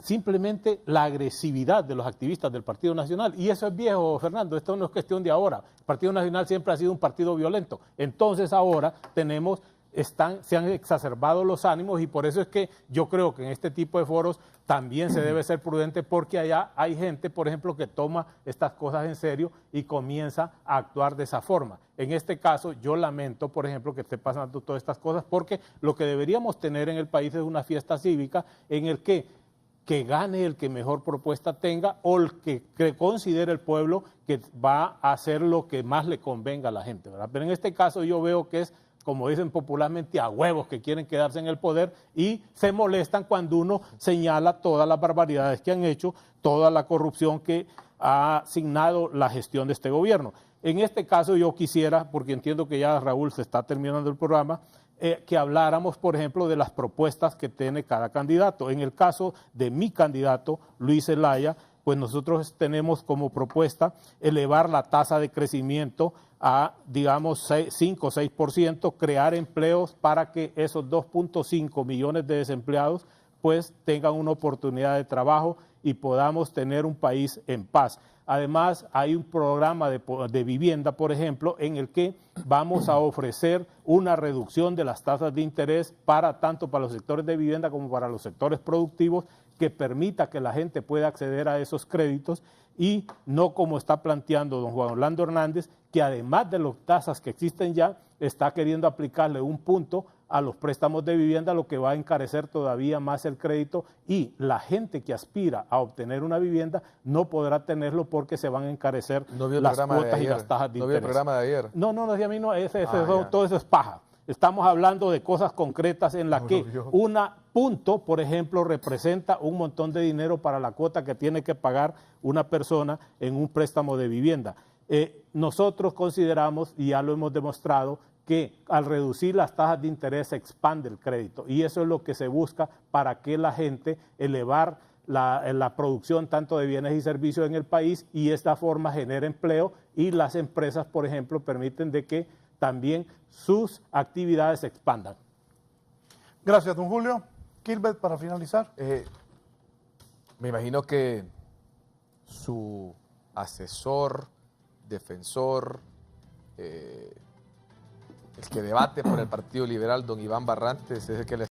simplemente la agresividad de los activistas del Partido Nacional. Y eso es viejo, Fernando, esto no es cuestión de ahora. El Partido Nacional siempre ha sido un partido violento. Entonces ahora se han exacerbado los ánimos y por eso es que yo creo que en este tipo de foros también se debe ser prudente, porque allá hay gente, por ejemplo, que toma estas cosas en serio y comienza a actuar de esa forma. En este caso, yo lamento, por ejemplo, que esté pasando todas estas cosas, porque lo que deberíamos tener en el país es una fiesta cívica en el que gane el que mejor propuesta tenga o el que considere el pueblo que va a hacer lo que más le convenga a la gente, ¿verdad? Pero en este caso yo veo que es, como dicen popularmente, a huevos que quieren quedarse en el poder y se molestan cuando uno señala todas las barbaridades que han hecho, toda la corrupción que ha asignado la gestión de este gobierno. En este caso yo quisiera, porque entiendo que ya Raúl se está terminando el programa, que habláramos, por ejemplo, de las propuestas que tiene cada candidato. En el caso de mi candidato, Luis Zelaya, pues nosotros tenemos como propuesta elevar la tasa de crecimiento a, digamos, 5 o 6%, crear empleos para que esos 2.5 millones de desempleados pues tengan una oportunidad de trabajo y podamos tener un país en paz. Además, hay un programa de vivienda, por ejemplo, en el que vamos a ofrecer una reducción de las tasas de interés tanto para los sectores de vivienda como para los sectores productivos, que permita que la gente pueda acceder a esos créditos y no como está planteando don Juan Orlando Hernández, que además de las tasas que existen ya, está queriendo aplicarle un punto a los préstamos de vivienda, lo que va a encarecer todavía más el crédito, y la gente que aspira a obtener una vivienda no podrá tenerlo porque se van a encarecer las cuotas y las tasas de interés. ¿No vio el programa de ayer? No, a mí no, todo eso es paja. Estamos hablando de cosas concretas en las que un punto, por ejemplo, representa un montón de dinero para la cuota que tiene que pagar una persona en un préstamo de vivienda. nosotros consideramos, y ya lo hemos demostrado, que al reducir las tasas de interés se expande el crédito, y eso es lo que se busca para que la gente elevar la producción tanto de bienes y servicios en el país, y esta forma genera empleo, y las empresas, por ejemplo, permiten de que también sus actividades se expandan. Gracias, don Julio. Kilbert, para finalizar. Me imagino que su asesor, defensor, el que debate por el Partido Liberal, don Iván Barrantes, es el que le